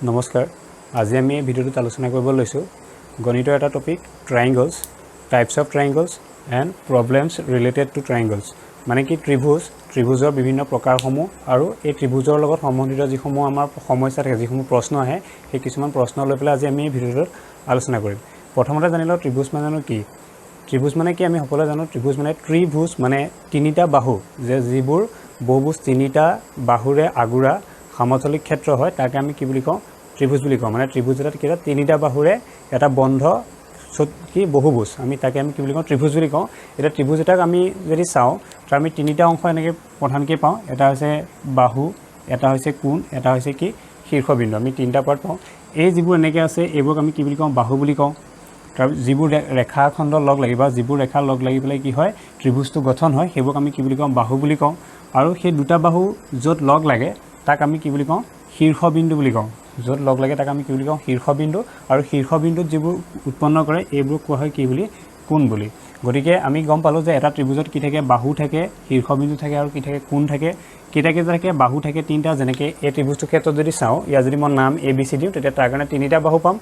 নমস্কাৰ আজি আমি এই ভিডিঅ'টোত আলোচনা কৰিব লৈছো গণিতৰ এটা topic triangles types of triangles and problems related to triangles মানে কি ত্ৰিভুজৰ বিভিন্ন প্ৰকাৰসমূহ আৰু এই ত্ৰিভুজৰ লগত সম্বন্ধিত যিসমূহ আমাৰ সমস্যা থাকে যিসমূহ প্ৰশ্ন আহে সেই কিছুমান প্ৰশ্ন লৈ পেলাই আজি আমি এই ভিডিঅ'টোত আলোচনা কৰিম প্ৰথমতে জানি লওঁ ত্ৰিভুজ মানে কি ত্ৰিভুজ মানে কি আমি সকলোৱে জানো ত্ৰিভুজ মানে ত্ৰিভুজ মানে তিনিটা বাহু যে যিবোৰ বহুভুজ তিনিটা বাহুৰে আগুৰা সমতলিক ক্ষেত্ৰ হয় তাকে আমি কি বুলি কওঁ ত্ৰিভুজ বুলি কওঁ মানে ত্ৰিভুজ এটাত কিটা তিনিটা বাহুৰে এটা বন্ধ কি বহুভুজ আমি তাকে আমি কি বুলি কওঁ ত্ৰিভুজ বুলি কওঁ এটা ত্ৰিভুজ এটাক আমি যদি চাওঁ তাৰ আমি তিনিটা অংশ এনেকৈ প্ৰধানকৈ পাওঁ এটা হৈছে বাহু এটা হৈছে কোণ এটা হৈছে কি শীৰ্ষবিন্দু আমি তিনিটা পাৰ্ট পাওঁ এই যিবোৰ এনেকৈ আছে এইবোৰক আমি কি বুলি কওঁ বাহু বুলি কওঁ তাৰ যিবোৰ ৰেখাখণ্ড লগ লাগি বা যিবোৰ ৰেখা লগ লাগি পেলাই কি হয় ত্ৰিভুজটো গঠন হয় সেইবোৰক আমি কি বুলি কওঁ বাহু বুলি কওঁ আৰু সেই দুটা বাহু য'ত লগ লাগে তাক আমি কি বুলি কওঁ শীৰ্ষবিন্দু বুলি কওঁ য'ত লগ লাগে তাক আমি কি বুলি কওঁ শীৰ্ষবিন্দু আৰু শীৰ্ষবিন্দুত যিবোৰ উৎপন্ন কৰে এইবোৰ কোৱা হয় কি বুলি কোণ বুলি গতিকে আমি গম পালোঁ যে এটা ত্ৰিভুজত কি থাকে বাহু থাকে শীৰ্ষবিন্দু থাকে আৰু কি থাকে কোণ থাকে কেইটাকে থাকে বাহু থাকে তিনিটা যেনেকৈ এই ত্ৰিভুজটোৰ ক্ষেত্ৰত যদি চাওঁ ইয়াৰ যদি মই নাম এ বি চি দিওঁ তেতিয়া তাৰ কাৰণে তিনিটা বাহু পাম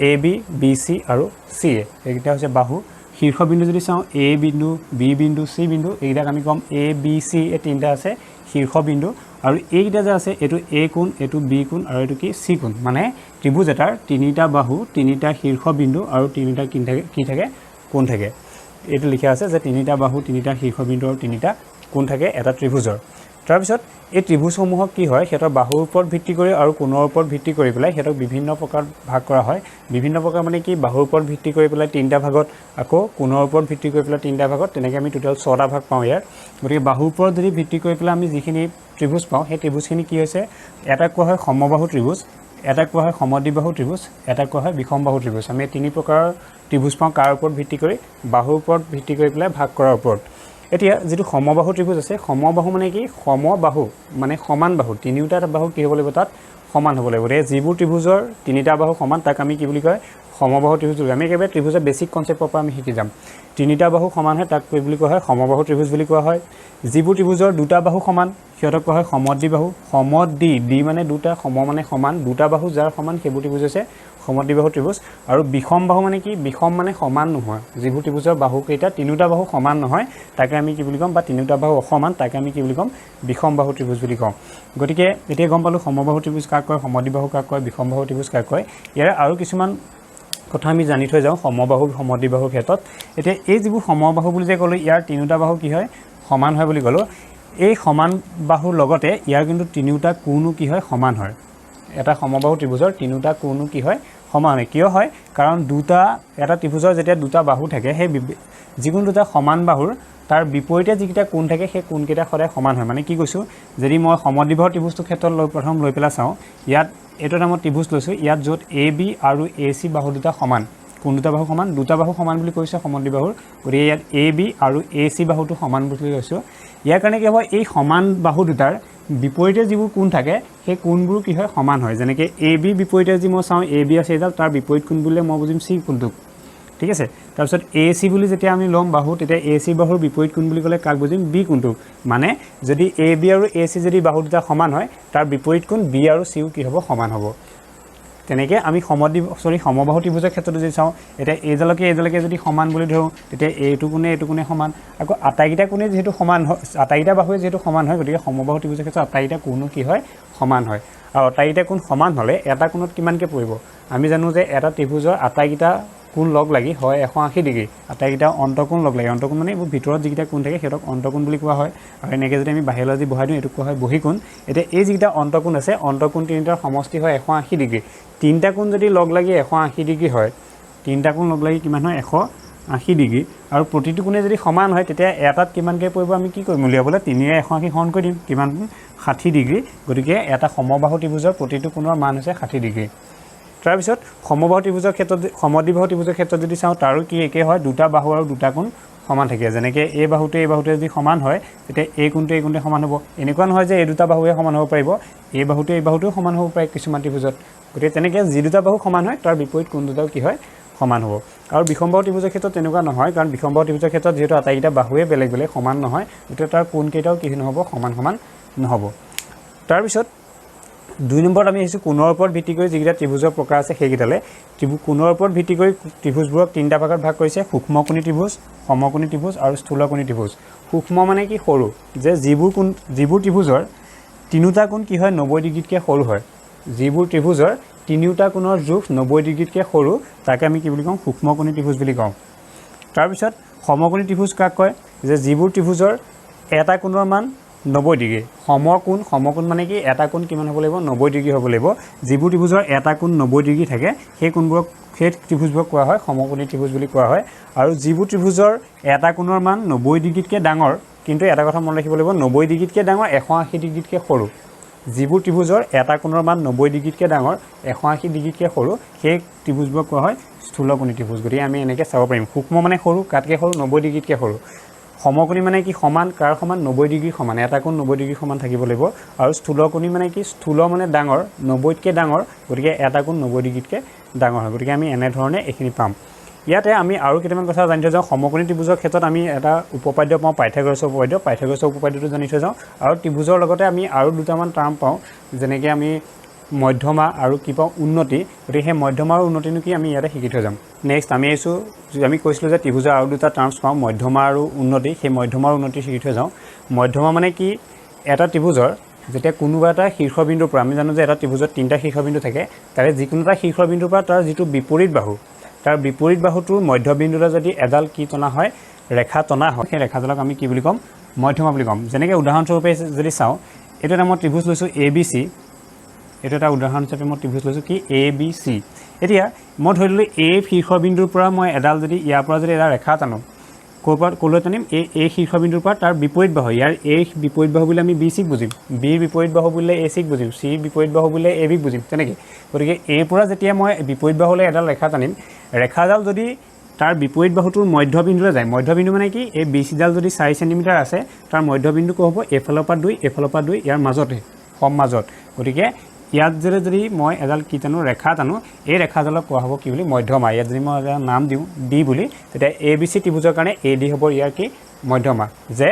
এ বি বি চি আৰু চি এ এইকেইটা হৈছে বাহু শীৰ্ষবিন্দু যদি চাওঁ এ বিন্দু বি বিন্দু চি বিন্দু এইকেইটাক আমি ক'ম এ বি চি এই তিনিটা আছে শীৰ্ষবিন্দু আৰু এইকেইটা যে আছে এইটো এ কোণ এইটো বি কোণ আৰু এইটো কি চি কোণ মানে ত্ৰিভুজ এটাৰ তিনিটা বাহু তিনিটা শীৰ্ষবিন্দু আৰু তিনিটা কি থাকে কোণ থাকে এইটো লিখা আছে যে তিনিটা বাহু তিনিটা শীৰ্ষবিন্দু আৰু তিনিটা কোণ থাকে এটা ত্ৰিভুজৰ তাৰপিছত এই ত্ৰিভুজসমূহক কি হয় সিহঁতৰ বাহুৰ ওপৰত ভিত্তি কৰি আৰু কোণৰ ওপৰত ভিত্তি কৰি পেলাই সিহঁতক বিভিন্ন প্ৰকাৰ ভাগ কৰা হয় বিভিন্ন প্ৰকাৰ মানে কি বাহুৰ ওপৰত ভিত্তি কৰি পেলাই তিনিটা ভাগত আকৌ কোণৰ ওপৰত ভিত্তি কৰি পেলাই তিনিটা ভাগত তেনেকৈ আমি টোটেল 6টা ভাগ পাওঁ ইয়াৰ গতিকে বাহুৰ ওপৰত যদি ভিত্তি কৰি পেলাই আমি যিখিনি ত্ৰিভুজ পাওঁ সেই ত্ৰিভুজখিনি কি হৈছে এটা কোৱা হয় সমবাহু ত্ৰিভুজ এটা কোৱা হয় সমদ্বিবাহু ত্ৰিভুজ এটা কোৱা হয় বিষমবাহু ত্ৰিভুজ আমি তিনি প্ৰকাৰৰ ত্ৰিভুজ পাওঁ কাৰ ওপৰত ভিত্তি কৰি বাহুৰ ওপৰত ভিত্তি কৰি পেলাই ভাগ কৰাৰ ওপৰত এতিয়া যিটো সমবাহু ত্ৰিভুজ আছে সমবাহু মানে কি সমবাহু মানে সমান বাহু তিনিটা বাহু কি হ'ব লাগিব তাত সমান হ'ব লাগিব যিবোৰ ত্ৰিভুজৰ তিনিটা বাহু সমান তাক আমি কি বুলি কয় সমবাহু ত্ৰিভুজ বুলি আমি একেবাৰে ত্ৰিভুজৰ বেছিক কনচেপ্টৰ পৰা আমি শিকি যাম তিনিটা বাহু সমান হয় তাক কি বুলি কোৱা হয় সমবাহু ত্ৰিভুজ বুলি কোৱা হয় যিবোৰ ত্ৰিভুজৰ দুটা বাহু সমান সিহঁতক কোৱা হয় সমদ্বিবাহু সমদ্বি মানে দুটা সম মানে সমান দুটা বাহু যাৰ সমান সেইবোৰ ত্ৰিভুজ হৈছে সমদ্বিবাহু ত্ৰিভুজ আৰু বিষম বাহু মানে কি বিষম মানে সমান নহয় যিবোৰ ত্ৰিভুজৰ বাহুকেইটা তিনিটা বাহু সমান নহয় তাকে আমি কি বুলি ক'ম বা তিনিটা বাহু অসমান তাকে আমি কি বুলি ক'ম বিষম বাহু ত্ৰিভুজ বুলি কওঁ গতিকে এতিয়া গম পালোঁ সমবাহু ত্ৰিভুজ কাক কয় সমদ্বিবাহু কাক কয় বিষম বাহু ত্ৰিভুজ কাক কয় ইয়াৰ আৰু কিছুমান কথা আমি জানি থৈ যাওঁ সমবাহু সমদ্বিবাহুৰ ক্ষেত্ৰত এতিয়া এই যিবোৰ সমবাহু বুলি যে ক'লোঁ ইয়াৰ তিনিটা বাহু কি হয় সমান হয় বুলি ক'লোঁ এই সমান বাহুৰ লগতে ইয়াৰ কিন্তু তিনিওটা কোণো কি হয় সমান হয় এটা সমবাহু ত্ৰিভুজৰ তিনিওটা কোণো কি হয় সমান হয় কিয় হয় কাৰণ এটা ত্ৰিভুজৰ যেতিয়া দুটা বাহু থাকে সেই যিকোনো দুটা সমান বাহুৰ তাৰ বিপৰীতে যিকেইটা কোণ থাকে সেই কোণকেইটা সদায় সমান হয় মানে কি কৈছোঁ যদি মই সমদ্বিবাহু ত্ৰিভুজটোৰ ক্ষেত্ৰত প্ৰথম লৈ পেলাই চাওঁ ইয়াত এইটো এটা মই ত্ৰিভুজ লৈছোঁ ইয়াত য'ত এ বি আৰু এ চি বাহু দুটা সমান কোন দুটা বাহু সমান দুটা বাহু সমান বুলি কৈছে সমদ্বিবাহুৰ গতিকে ইয়াত এ বি আৰু এ চি বাহুটো সমান বুলি কৈছোঁ ইয়াৰ কাৰণে কি হ'ব এই সমান বাহু দুটাৰ বিপৰীতে যিবোৰ কোণ থাকে সেই কোণবোৰ কি হয় সমান হয় যেনেকৈ এ বি বিপৰীতে যদি মই চাওঁ এ বি আছে এডাল তাৰ বিপৰীত কোণ বুলিলে মই বুজিম চি কোণটোক ঠিক আছে তাৰপিছত এ চি বুলি যেতিয়া আমি ল'ম বাহু তেতিয়া এ চি বাহুৰ বিপৰীত কোণ বুলি ক'লে কাক বুজিম বি কোণটোক মানে যদি এ বি আৰু এ চি যদি বাহু দুটা সমান হয় তাৰ বিপৰীত কোণ বি আৰু চিও কি হ'ব সমান হ'ব তেনেকৈ আমি সমবাহু ত্ৰিভুজৰ ক্ষেত্ৰত যদি চাওঁ এতিয়া এইডালকে যদি সমান বুলি ধৰোঁ তেতিয়া এইটো কোণে সমান আকৌ আটাইকেইটা কোণে যিহেতু সমান হয় আটাইকেইটা বাহুৱে যিহেতু সমান হয় গতিকে সমবাহু ত্ৰিভুজৰ ক্ষেত্ৰত আটাইকেইটা কোণো কি হয় সমান হয় আৰু আটাইকেইটা কোণ সমান হ'লে এটা কোণত কিমানকৈ পৰিব আমি জানো যে এটা ত্ৰিভুজৰ আটাইকেইটা কোণ লগ লাগি হয় 180 ডিগ্ৰী আটাইকেইটা অন্তঃকোণ লগ লাগি অন্তঃকোণ মানে এইবোৰ ভিতৰত যিকেইটা কোণ থাকে সিহঁতক অন্তঃকোণ বুলি কোৱা হয় আৰু এনেকৈ যদি আমি বাহিৰলৈ যদি বহাই দিওঁ এইটোক কোৱা হয় বহিকোণ এতিয়া এই যিকেইটা অন্তঃকোণ আছে অন্তঃকোণ তিনিটাৰ সমষ্টি হয় 180 ডিগ্ৰী তিনিটা কোণ যদি লগ লাগি 180 ডিগ্ৰী হয় তিনিটা কোণ লগ লাগি কিমান হয় 180 ডিগ্ৰী আৰু প্ৰতিটো কোণে যদি সমান হয় তেতিয়া এটাত কিমানকৈ পৰিব আমি কি কৰিম উলিয়াবলৈ 3ৰে 180 হৰণ কৰি দিম কিমান 60 ডিগ্ৰী গতিকে এটা সমবাহু ত্ৰিভুজৰ প্ৰতিটো কোণৰ মান হৈছে 60 ডিগ্ৰী তাৰপিছত সমবাহু ত্ৰিভুজৰ ক্ষেত্ৰত সমদ্বিবাহু ত্ৰিভুজৰ ক্ষেত্ৰত যদি চাওঁ তাৰো কি একে হয় দুটা বাহু আৰু দুটা কোণ সমান থাকে যেনেকৈ এই বাহুটোৱে যদি সমান হয় তেতিয়া এই কোণটোৱে সমান হ'ব এনেকুৱা নহয় যে এই দুটা বাহুৱে সমান হ'ব পাৰিব এই বাহুটোৱেও সমান হ'ব পাৰে কিছুমান ত্ৰিভুজত গতিকে তেনেকৈ যি দুটা বাহু সমান হয় তাৰ বিপৰীত কোণ দুটাও কি হয় সমান হ'ব আৰু বিষমবাহু ত্ৰিভুজৰ ক্ষেত্ৰত তেনেকুৱা নহয় কাৰণ বিষমবাহু ত্ৰিভুজৰ ক্ষেত্ৰত যিহেতু আটাইকেইটা বাহুৱে বেলেগ সমান নহয় গতিকে তাৰ কোণকেইটাও কি নহ'ব সমান নহ'ব তাৰপিছত 2 নম্বৰত আমি আহিছোঁ কোণৰ ওপৰত ভিত্তি কৰি যিকেইটা ত্ৰিভুজৰ প্ৰকাৰ আছে সেইকেইটালে কোণৰ ওপৰত ভিত্তি কৰি ত্ৰিভুজবোৰক তিনিটা ভাগত ভাগ কৰিছে সূক্ষ্মকোণী ত্ৰিভুজ সমকোণী ত্ৰিভুজ আৰু স্থূলকোণী ত্ৰিভুজ সূক্ষ্ম মানে কি সৰু যে যিবোৰ ত্ৰিভুজৰ তিনিটা কোণ কি হয় 90 ডিগ্ৰীতকৈ সৰু হয় যিবোৰ ত্ৰিভুজৰ তিনিটা কোণৰ যোগ 90 ডিগ্ৰীতকৈ সৰু তাকে আমি কি বুলি কওঁ সূক্ষ্মকোণী ত্ৰিভুজ বুলি কওঁ তাৰপিছত সমকোণী ত্ৰিভুজ কাক কয় যে যিবোৰ ত্ৰিভুজৰ এটা কোণৰ মান 90 ডিগ্ৰী সমকোণ মানে কি এটা কোণ কিমান হ'ব লাগিব 90 ডিগ্ৰী হ'ব লাগিব যিবোৰ ত্ৰিভুজৰ এটা কোণ 90 ডিগ্ৰী থাকে সেই কোণবোৰক সেই ত্ৰিভুজবোৰক কোৱা হয় সমকোণী ত্ৰিভুজ বুলি কোৱা হয় আৰু যিবোৰ ত্ৰিভুজৰ এটা কোণৰ মান 90 ডিগ্ৰীতকৈ ডাঙৰ কিন্তু এটা কথা মনত ৰাখিব লাগিব 90 ডিগ্ৰীতকৈ ডাঙৰ 180 ডিগ্ৰীতকৈ সৰু যিবোৰ ত্ৰিভুজৰ এটা কোণৰ মান 90 ডিগ্ৰীতকৈ ডাঙৰ 180 ডিগ্ৰীতকৈ সৰু সেই ত্ৰিভুজবোৰক কোৱা হয় স্থূলকোণী ত্ৰিভুজ গতিকে আমি এনেকৈ চাব পাৰিম সূক্ষ্ম মানে সৰু কাতকৈ সৰু 90 ডিগ্ৰীতকৈ সৰু সমকোণী মানে কি সমান কাৰ সমান 90 ডিগ্ৰী সমান এটা কোণ 90 ডিগ্ৰী সমান থাকিব লাগিব আৰু স্থূলকোণী মানে কি স্থূল মানে ডাঙৰ 90তকৈ ডাঙৰ গতিকে এটা কোণ 90 ডিগ্ৰীতকৈ ডাঙৰ হয় গতিকে আমি এনেধৰণে এইখিনি পাম ইয়াতে আমি আৰু কেইটামান কথা জানি থৈ যাওঁ সমকোণী ত্ৰিভুজৰ ক্ষেত্ৰত আমি এটা উপপাদ্য পাওঁ পাইথাগোৰাছৰ উপপাদ্যটো জানি থৈ যাওঁ আৰু ত্ৰিভুজৰ লগতে আমি আৰু দুটামান টাৰ্ম পাওঁ যেনেকৈ আমি মধ্যমা আৰু কি পাওঁ উন্নতি গতিকে সেই মধ্যমা আৰু উন্নতিনো কি আমি ইয়াতে শিকি থৈ যাম নেক্সট আমি কৈছিলোঁ যে ত্ৰিভুজৰ আৰু দুটা টাৰ্মছ পাওঁ মধ্যমা আৰু উন্নতি সেই মধ্যমা আৰু উন্নতি শিকি থৈ যাওঁ মধ্যমা মানে কি এটা ত্ৰিভুজৰ যেতিয়া কোনোবা এটা শীৰ্ষবিন্দুৰ পৰা আমি জানো যে এটা ত্ৰিভুজত তিনিটা শীৰ্ষবিন্দু থাকে তাৰে যিকোনো এটা শীৰ্ষবিন্দুৰ পৰা তাৰ যিটো বিপৰীত বাহু তাৰ বিপৰীত বাহুটোৰ মধ্যবিন্দুলৈ যদি এডাল কি টনা হয় ৰেখা টনা হয় সেই ৰেখাডালক আমি কি বুলি ক'ম মধ্যমা বুলি ক'ম যেনেকৈ উদাহৰণস্বৰূপে যদি চাওঁ এইটো এটা মই ত্ৰিভুজ লৈছোঁ ABC এইটো এটা উদাহৰণ হিচাপে মই ত্ৰিভুজ লৈছোঁ কি ABC এতিয়া মই ধৰি ললোঁ এই শীৰ্ষবিন্দুৰ পৰা মই এডাল যদি ইয়াৰ পৰা যদি এটা ৰেখা টানো ক'লৈ টানিম এই শীৰ্ষবিন্দুৰ পৰা তাৰ বিপৰীত বাহু ইয়াৰ এই বিপৰীত বাহু বুলি আমি BCক বুজিম Bৰ বিপৰীত বাহু বুলিলে ACক বুজিম Cৰ বিপৰীত বাহু বুলিলে ABক বুজিম তেনেকৈ গতিকে এৰ পৰা যেতিয়া মই বিপৰীত বাহুলৈ এডাল ৰেখা টানিম ৰেখাডাল যদি তাৰ বিপৰীত বাহুটোৰ মধ্যবিন্দুলৈ যায় মধ্যবিন্দু মানে কি এই BCডাল যদি 4 সেণ্টিমিটাৰ আছে তাৰ মধ্যবিন্দু ক'ব হ'ব এফালৰ পৰা 2 ইয়াৰ মাজতে সম মাজত গতিকে ইয়াত যদি মই এডাল কি টানো ৰেখা টানো এই ৰেখাডালক কোৱা হ'ব কি বুলি মধ্যমা ইয়াত যদি মই এটা নাম দিওঁ D বুলি তেতিয়া ABC ত্ৰিভুজৰ কাৰণে AD হ'ব ইয়াৰ কি মধ্যমা যে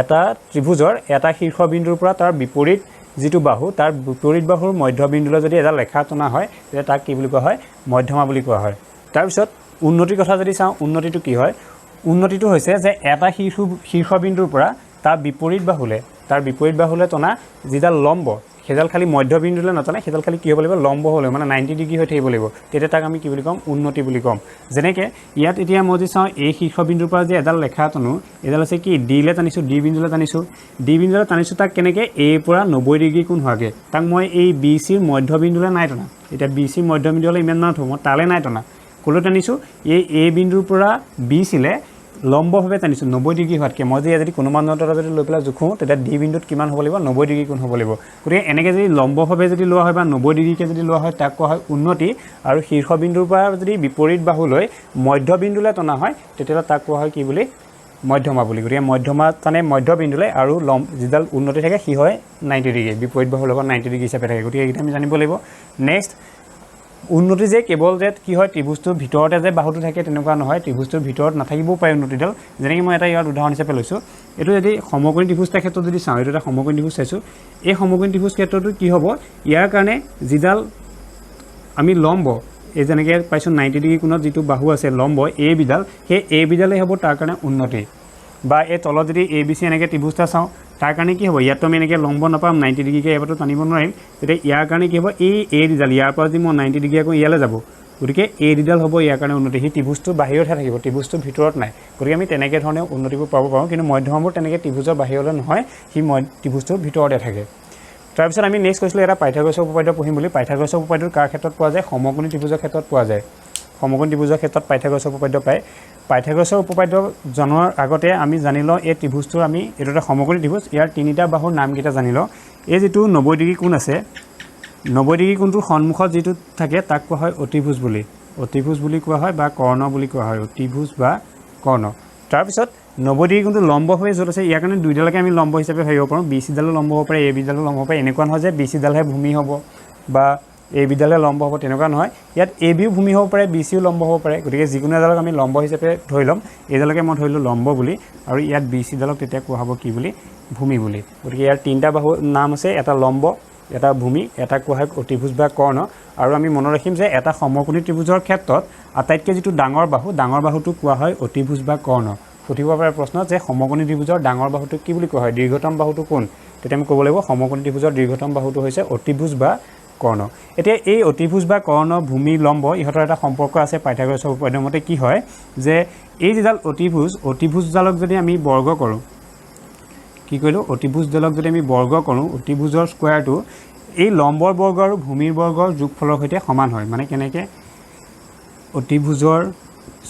এটা ত্ৰিভুজৰ এটা শীৰ্ষবিন্দুৰ পৰা তাৰ বিপৰীত যিটো বাহু তাৰ বিপৰীত বাহুৰ মধ্যবিন্দুলৈ যদি এডাল ৰেখা টনা হয় তেতিয়া তাক কি বুলি কোৱা হয় মধ্যমা বুলি কোৱা হয় তাৰপিছত উন্নতিৰ কথা যদি চাওঁ উন্নতিটো কি হয় উন্নতিটো হৈছে যে এটা শীৰ্ষবিন্দুৰ পৰা তাৰ বিপৰীত বাহুলৈ টনা যিডাল লম্ব সেইডাল খালি মধ্যবিন্দুলৈ নটনে সেইডাল খালি কি হ'ব লাগিব লম্ব হ'ব লাগিব মানে 90 ডিগ্ৰী হৈ থাকিব লাগিব তেতিয়া তাক আমি কি বুলি ক'ম উন্নতি বুলি ক'ম যেনেকৈ ইয়াত এতিয়া মই যদি চাওঁ এই শীৰ্ষবিন্দুৰ পৰা যে এডাল ৰেখা টানো এডাল আছে কি ডিলৈ টানিছোঁ ডি বিন্দুলৈ টানিছোঁ তাক কেনেকৈ এৰ পৰা 90 ডিগ্ৰী কোণ হোৱাকৈ তাক মই এই BCৰ মধ্যবিন্দুলৈ নাই টনা এতিয়া BCৰ মধ্যবিন্দু হ'লে ইমান নাথোঁ মই তালৈ নাই টনা ক'লৈ টানিছোঁ এই A বিন্দুৰ পৰা BCলৈ লম্বভাৱে টানিছোঁ 90 ডিগ্ৰী হোৱাতকৈ মই যদি কোনো মানদণ্ড যদি লৈ পেলাই জোখোঁ তেতিয়া D বিন্দুত কিমান হ'ব লাগিব 90 ডিগ্ৰী কোণ হ'ব লাগিব গতিকে এনেকৈ যদি লম্বভাৱে যদি লোৱা হয় বা 90 ডিগ্ৰীকৈ যদি লোৱা হয় তাক কোৱা হয় উন্নতি আৰু শীৰ্ষবিন্দুৰ পৰা যদি বিপৰীত বাহুলৈ মধ্যবিন্দুলৈ টনা হয় তেতিয়াহ'লে তাক কোৱা হয় কি বুলি মধ্যমা বুলি গতিকে মধ্যমা টানে মধ্যবিন্দুলৈ আৰু যিডাল উন্নতি থাকে সি হয় 90 ডিগ্ৰী বিপৰীত বাহুৰ লগত 90 ডিগ্ৰী হিচাপে থাকে গতিকে এইকেইটা আমি জানিব লাগিব নেক্সট উন্নতি যে কেৱল যে কি হয় ত্ৰিভুজটোৰ ভিতৰতে যে বাহুটো থাকে তেনেকুৱা নহয় ত্ৰিভুজটোৰ ভিতৰত নাথাকিবও পাৰে উন্নতিডাল যেনেকৈ মই এটা ইয়াৰ উদাহৰণ হিচাপে লৈছোঁ এইটো যদি সমকোণী ত্ৰিভুজৰ ক্ষেত্ৰত যদি চাওঁ এইটো এটা সমকোণী ত্ৰিভুজ চাইছোঁ এই সমকোণী ত্ৰিভুজ ক্ষেত্ৰতো কি হ'ব ইয়াৰ কাৰণে যিডাল আমি লম্ব এই যেনেকৈ পাইছোঁ 90 ডিগ্ৰী কোণত যিটো বাহু আছে লম্ব এই বিডাল সেই এই বিডালেই হ'ব তাৰ কাৰণে উন্নতি বা এই তলত যদি ABC এনেকৈ ত্ৰিভুজটা চাওঁ তাৰ কাৰণে কি হ'ব ইয়াতো আমি এনেকৈ লম্ব নাপাম 90 ডিগ্ৰীকৈ এবাৰতো টানিব নোৱাৰিম তেতিয়া ইয়াৰ কাৰণে কি হ'ব এই ডিডাল ইয়াৰ পৰা যদি মই 90 ডিগ্ৰী আকৌ ইয়ালৈ যাব গতিকে এই ডিডাল হ'ব ইয়াৰ কাৰণে উন্নতি সি ত্ৰিভুজটোৰ বাহিৰতহে থাকিব ত্ৰিভুজটোৰ ভিতৰত নাই গতিকে আমি তেনেকৈ ধৰণে উন্নতিবোৰ পাব পাৰোঁ কিন্তু মধ্যমাবোৰ তেনেকৈ ত্ৰিভুজৰ বাহিৰলৈ নহয় সি ত্ৰিভুজটোৰ ভিতৰতে থাকে তাৰপিছত আমি নেক্সট কৈছিলোঁ এটা পাইথাগোৰাছৰ উপপাদ্য পঢ়িম বুলি পাইথাগোৰাছৰ উপপাদ্যটো কাৰ ক্ষেত্ৰত পোৱা যায় সমকোণী ত্ৰিভুজৰ ক্ষেত্ৰত পোৱা যায় সমকোণী ত্ৰিভুজৰ ক্ষেত্ৰত পাইথাগোৰাছৰ উপপাদ্য পায় পাইথাগোৰাছৰ উপপাদ্য জনোৱাৰ আগতে আমি জানি লওঁ এই ত্ৰিভুজটোৰ আমি এইটো এটা সমকোণী ত্ৰিভুজ ইয়াৰ তিনিটা বাহুৰ নামকেইটা জানি লওঁ এই যিটো 90 ডিগ্ৰী কোণ আছে 90 ডিগ্ৰী কোণটোৰ সন্মুখত যিটো থাকে তাক কোৱা হয় অতিভুজ বুলি কোৱা হয় বা কৰ্ণ বুলি কোৱা হয় অতিভুজ বা কৰ্ণ তাৰপিছত 90 ডিগ্ৰী কোণটো লম্বভাৱে য'ত আছে ইয়াৰ কাৰণে দুইডালকে আমি লম্ব হিচাপে ভাবিব পাৰোঁ BCডালো লম্ব হ'ব পাৰে ABডালো লম্ব হ'ব পাৰে এনেকুৱা নহয় যে BCডালহে ভূমি হ'ব বা ABডালহে লম্ব হ'ব তেনেকুৱা নহয় ইয়াত ABও ভূমি হ'ব পাৰে BCও লম্ব হ'ব পাৰে গতিকে যিকোনো এডালক আমি লম্ব হিচাপে ধৰি ল'ম এইডালকে মই ধৰিলোঁ লম্ব বুলি আৰু ইয়াত BCডালক তেতিয়া কোৱা হ'ব কি বুলি ভূমি বুলি গতিকে ইয়াৰ তিনিটা বাহুৰ নাম আছে এটা লম্ব এটা ভূমি এটা কোৱা হয় অতিভুজ বা কৰ্ণ আৰু আমি মনত ৰাখিম যে এটা সমকোণী ত্ৰিভুজৰ ক্ষেত্ৰত আটাইতকৈ যেটো ডাঙৰ বাহুটো কোৱা হয় অতিভুজ বা কৰ্ণ সুধিব পৰা প্ৰশ্ন যে সমকোণী ত্ৰিভুজৰ ডাঙৰ বাহুটো কি বুলি কোৱা হয় দীৰ্ঘতম বাহুটো কোন তেতিয়া আমি ক'ব লাগিব সমকোণী ত্ৰিভুজৰ দীৰ্ঘতম বাহুটো হৈছে অতিভুজ বা কৰ্ণ এতিয়া এই অতিভুজ বা কৰ্ণ ভূমি লম্ব ইহঁতৰ এটা সম্পৰ্ক আছে পাইথাগোৰাছৰ উপপাদ্যৰ মতে কি হয় যে এই যেডাল অতিভুজডালক যদি আমি বৰ্গ কৰোঁ কি কইলো অতিভুজডালক যদি আমি বৰ্গ কৰোঁ অতিভুজৰ স্কয়াৰটো এই লম্বৰ বৰ্গ আৰু ভূমিৰ বৰ্গৰ যোগফলৰ সৈতে সমান হয় মানে কেনেকৈ অতিভুজৰ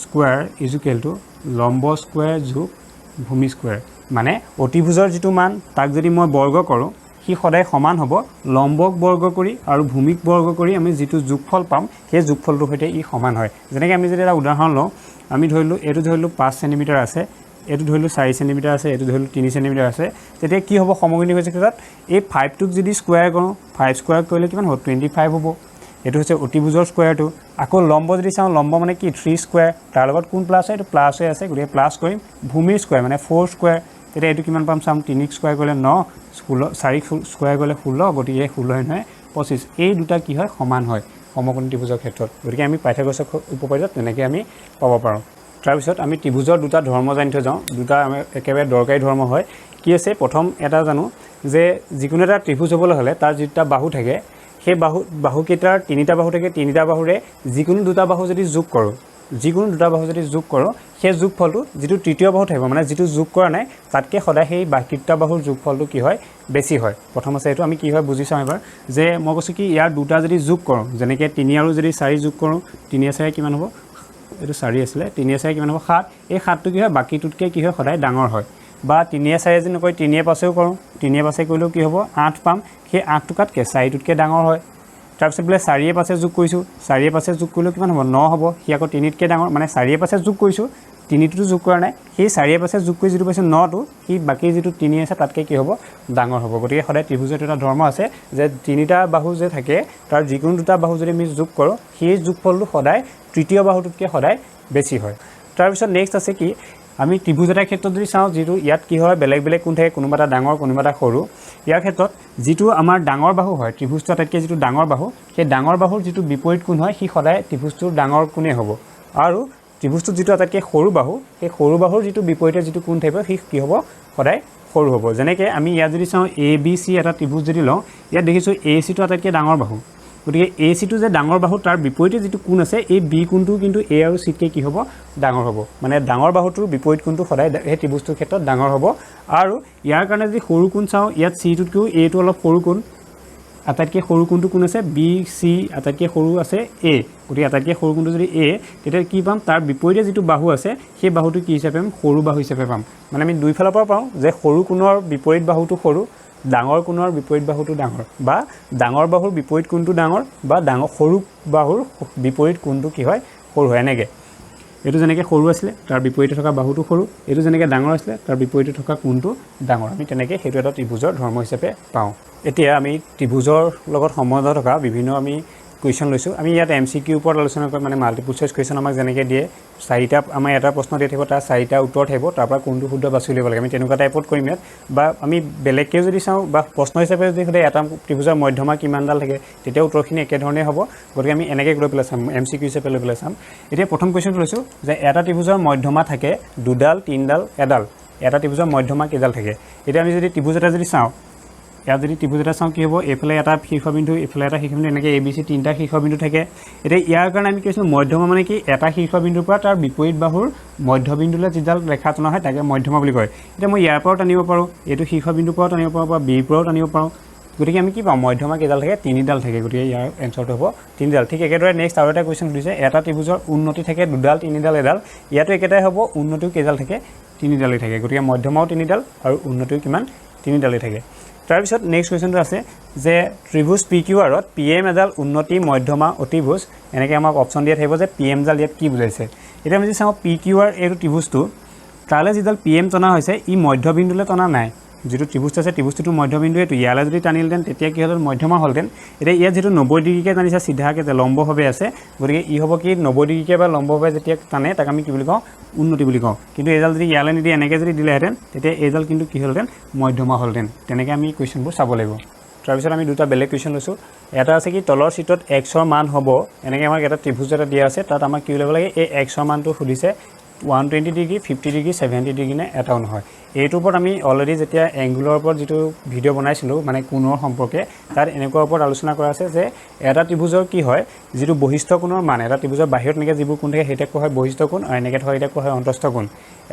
স্কয়াৰ ইকুৱেল টু লম্ব স্কয়াৰ যোগ ভূমি স্কয়াৰ মানে অতিভুজৰ যেটো মান তাক যদি মই বৰ্গ কৰোঁ কি সদায় সমান হ'ব লম্বক বৰ্গ কৰি আৰু ভূমিক বৰ্গ কৰি আমি যেটো যোগফল পাম সেই যোগফলটোৰ সৈতে ই সমান হয় যেনেকৈ আমি যদি এটা উদাহৰণ লওঁ আমি ধৰিলোঁ এটো ধৰিলোঁ 5 সেন্টিমিটাৰ আছে এটো ধৰিলোঁ 4 সেন্টিমিটাৰ আছে এটো ধৰিলোঁ 3 সেন্টিমিটাৰ আছে তেতিয়া কি হ'ব সমকোণী হৈছে ক্ষেত্ৰত এই 5 টোক যদি স্কয়াৰ কৰোঁ 5 স্কয়াৰ কৰিলে কিমান হ'ব 25 হ'ব এটো হৈছে অতিভুজৰ স্কয়াৰটো আকৌ লম্ব যদি চাওঁ লম্ব মানে কি 3 স্কয়াৰ তাৰ লগত কোন প্লাস আছে এটো প্লাস হৈ আছে গতিকে প্লাস কৰিম ভূমিৰ স্কয়াৰ মানে 4 স্কয়াৰ তেতিয়া এটো কিমান পাম চাম 3 স্কয়াৰ কৰিলে 9 4 স্কয়াৰ কৰিলে 16 গতিকে 16 নহয় 25 এই দুটা কি হয় সমান হয় সমকোণী ত্ৰিভুজৰ ক্ষেত্ৰত গতিকে আমি পাইথাগোৰাছৰ উপপাদ্যত তেনেকৈ আমি পাব পাৰোঁ তাৰপিছত আমি ত্ৰিভুজৰ দুটা ধৰ্ম জানি থৈ যাওঁ দুটা আমি একেবাৰে দৰকাৰী ধৰ্ম হয় কি আছে প্ৰথম এটা জানো যে যিকোনো এটা ত্ৰিভুজ হ'বলৈ হ'লে তাৰ যেটা বাহু থাকে সেই বাহুকেইটাৰ তিনিটা বাহু থাকে তিনিটা বাহুৰে যিকোনো দুটা বাহু যদি যোগ কৰোঁ সেই যোগফলটো যেটো তৃতীয় বাহু থাকিব মানে যেটো যোগ কৰা নাই তাতকৈ সদায় সেই বাকিটা বাহুৰ যোগফলটো কি হয় বেছি হয় প্ৰথম আছে এইটো আমি কি হয় বুজি চাওঁ এবাৰ যে মই কৈছোঁ কি ইয়াৰ দুটা যদি যোগ কৰোঁ যেনেকৈ 3 আৰু যদি 4 যোগ কৰোঁ 3 4 কিমান হ'ব এটো 4 আছিলে 3 4 কিমান হ'ব 7 এই 7টো কি হয় বাকিটোতকৈ কি হয় সদায় ডাঙৰ হয় বা 3 4 যদি নকয় 3 5 কৰোঁ 3 5 কৰিলেও কি হ'ব 8 পাম সেই 8 টুকাতকৈ 4টোতকৈ ডাঙৰ হয় তাৰপিছত বোলে 4 5 যোগ কৰিছোঁ 4 5 যোগ কৰিলেও কিমান হ'ব 9 হ'ব সি আকৌ 3তকৈ ডাঙৰ মানে 4 5 যোগ কৰিছোঁ 3টো যোগ কৰা নাই সেই 4 5 যোগ কৰি যেটো পাইছোঁ 9টো সি বাকি যেটো 3 আছে তাতকৈ কি হ'ব ডাঙৰ হ'ব গতিকে সদায় ত্ৰিভুজৰ এটা ধৰ্ম আছে যে তিনিটা বাহু যে থাকে তাৰ যিকোনো দুটা বাহু যদি আমি যোগ কৰোঁ সেই যোগফলটো সদায় তৃতীয় বাহুটোতকৈ সদায় বেছি হয় তাৰপিছত নেক্সট আছে কি আমি ত্ৰিভুজ এটাৰ ক্ষেত্ৰত যদি চাওঁ যেটো ইয়াত কি হয় বেলেগ বেলেগ কোণ থাকে কোনোবা এটা ডাঙৰ কোনোবা এটা সৰু ইয়াৰ ক্ষেত্ৰত যেটো আমাৰ ডাঙৰ বাহু হয় ত্ৰিভুজটো আটাইতকৈ যেটো ডাঙৰ বাহু সেই ডাঙৰ বাহুৰ যেটো বিপৰীত কোণ হয় সি সদায় ত্ৰিভুজটোৰ ডাঙৰ কোণে হ'ব আৰু ত্ৰিভুজটো যেটো আটাইতকৈ সৰু বাহু সেই সৰু বাহুৰ যেটো বিপৰীতে যেটো কোণ থাকিব সি কি হ'ব সদায় সৰু হ'ব যেনেকৈ আমি ইয়াত যদি চাওঁ ABC এটা ত্ৰিভুজ যদি লওঁ ইয়াত দেখিছোঁ AC টো আটাইতকৈ ডাঙৰ বাহু গতিকে AC টো যে ডাঙৰ বাহু তাৰ বিপৰীতে যেটো কোণ আছে এই B কোণটো কিন্তু A আৰু C তকৈ কি হ'ব ডাঙৰ হ'ব মানে ডাঙৰ বাহুটোৰ বিপৰীত কোণটো সদায় এই ত্ৰিভুজটোৰ ক্ষেত্ৰত ডাঙৰ হ'ব আৰু ইয়াৰ কাৰণে যদি সৰু কোণ চাওঁ ইয়াত C টোতকৈ A টো অলপ সৰু কোণ আটাইতকৈ সৰু কোণটো কোণ আছে B C আটাইতকৈ সৰু আছে A গতিকে আটাইতকৈ সৰু কোণটো যদি A তেতিয়া কি পাম তাৰ বিপৰীতে যেটো বাহু আছে সেই বাহুটো কি হিচাপে পাম সৰু বাহু হিচাপে পাম মানে আমি দুই ফালৰ পৰা পাওঁ যে সৰু কোণৰ বিপৰীত বাহুটো সৰু ডাঙৰ কোণৰ বিপৰীত বাহুটো ডাঙৰ বা ডাঙৰ বাহুৰ বিপৰীত কোণটো ডাঙৰ বা সৰু বাহুৰ বিপৰীত কোণটো কি হয় সৰু হয় এনেকৈ এটো যেনেকৈ সৰু আছিলে তাৰ বিপৰীতে থকা বাহুটো সৰু এটো যেনেকৈ ডাঙৰ আছিলে তাৰ বিপৰীতে থকা কোণটো ডাঙৰ আমি তেনেকৈ সেইটো এটা ত্ৰিভুজৰ ধৰ্ম হিচাপে পাওঁ এতিয়া আমি ত্ৰিভুজৰ লগত সম্বন্ধ থকা বিভিন্ন আমি কুৱেশ্যন লৈছোঁ আমি ইয়াত MCQ ওপৰত আলোচনা কৰিম মানে মাল্টিপল চইচ কুৱেশ্যন আমাক যেনেকৈ দিয়ে 4টা আমাৰ এটা প্ৰশ্ন দিয়ে থাকিব তাৰ 4টা উত্তৰ থাকিব তাৰ পৰা কোনটো শুদ্ধ বাছি উলিয়াব লাগে আমি তেনেকুৱা টাইপত কৰিম ইয়াত বা আমি বেলেগকৈ যদি চাওঁ বা প্ৰশ্ন হিচাপে যদি সোধে এটা ত্ৰিভুজৰ মধ্যমা কিমানডাল থাকে তেতিয়া উত্তৰখিনি একেধৰণে হ'ব গতিকে আমি এনেকৈ লৈ পেলাই চাম MCQ হিচাপে লৈ পেলাই চাম এতিয়া প্ৰথম কুৱেশ্যনটো লৈছোঁ যে এটা ত্ৰিভুজৰ মধ্যমা থাকে দুডাল তিনিডাল এডাল এটা ত্ৰিভুজৰ মধ্যমা কেইডাল থাকে এতিয়া আমি যদি ত্ৰিভুজ এটা যদি চাওঁ ইয়াত যদি ত্ৰিভুজ এটা চাওঁ কি হ'ব এইফালে এটা শীৰ্ষবিন্দু এইফালে এটা শীৰ্ষবিন্দু এনেকৈ ABC তিনিটা শীৰ্ষবিন্দু থাকে এতিয়া ইয়াৰ কাৰণে আমি কৈছোঁ মধ্যমা মানে কি এটা শীৰ্ষবিন্দুৰ পৰা তাৰ বিপৰীত বাহুৰ মধ্যবিন্দুলৈ যিডাল ৰেখা টনা হয় তাকে মধ্যমা বুলি কয় এতিয়া মই ইয়াৰ পৰাও টানিব পাৰোঁ এইটো শীৰ্ষবিন্দুৰ পৰাও টানিব পাৰোঁ বা Bৰ পৰাও টানিব পাৰোঁ গতিকে আমি কি পাওঁ মধ্যমা কেইডাল থাকে তিনিডাল থাকে গতিকে ইয়াৰ এনচাৰটো হ'ব তিনিডাল ঠিক একেদৰে নেক্সট আৰু এটা কুৱেশ্যন সুধিছে এটা ত্ৰিভুজৰ উন্নতি থাকে দুডাল তিনিডাল এডাল ইয়াতো একেটাই হ'ব উন্নতিও কেইডাল থাকে তিনিডালেই থাকে গতিকে মধ্যমাও তিনিডাল আৰু উন্নতিও কিমান তিনিডালেই থাকে তাৰপিছত নেক্সট কুৱেশ্যনটো আছে যে ত্ৰিভুজ PQRত PM এডাল উন্নতি মধ্যমা অতিভুজ এনেকৈ আমাক অপশ্যন দিয়া থাকিব যে PM ডাল ইয়াত কি বুজাইছে এতিয়া আমি যদি চাওঁ PQR এইটো ত্ৰিভুজটো তালৈ যিডাল PM টনা হৈছে ই মধ্যবিন্দুলৈ টনা নাই যেটো ত্ৰিভুজটো আছে ত্ৰিভুজটো মধ্যবিন্দু এইটো ইয়ালৈ যদি টানিলহেঁতেন তেতিয়া কি হ'লহেঁতেন মধ্যমা হ'লহেঁতেন এতিয়া ইয়াত যেটো 90 ডিগ্ৰীকৈ টানিছে চিধাকৈ লম্বভাৱে আছে গতিকে ই হ'ব কি 90 ডিগ্ৰীকৈ বা লম্বভাৱে যেতিয়া টানে তাক আমি কি বুলি কওঁ উন্নতি বুলি কওঁ কিন্তু এইডাল যদি ইয়ালৈ নিদি এনেকৈ যদি দিলেহেঁতেন তেতিয়া এইডাল কিন্তু কি হ'লহেঁতেন মধ্যমা হ'লহেঁতেন তেনেকৈ আমি কুৱেশ্যনবোৰ চাব লাগিব তাৰপিছত আমি দুটা বেলেগ কুৱেশ্যন লৈছোঁ এটা আছে কি তলৰ চিটত এক্সৰ মান হ'ব এনেকৈ আমাক এটা ত্ৰিভুজ এটা দিয়া আছে তাত আমাক কি উলিয়াব লাগে এই এক্সৰ মানটো সুধিছে 120 ডিগ্ৰী 50 ডিগ্ৰী 70 ডিগ্ৰী নে এটাও নহয় এইটোৰ ওপৰত আমি অলৰেডি যেতিয়া এংগুলৰ ওপৰত যিটো ভিডিঅ' বনাইছিলোঁ মানে কোণৰ সম্পৰ্কে তাত এনেকুৱা ওপৰত আলোচনা কৰা আছে যে এটা ত্ৰিভুজৰ কি হয় যিটো বহিষ্ঠ কোণৰ মান এটা ত্ৰিভুজৰ বাহিৰত এনেকৈ যিবোৰ কোণ থাকে সেইটাক কোৱা হয় বহিষ্ঠ কোণ আৰু এনেকৈ থকা এটাক কোৱা হয় অন্তস্থ কোণ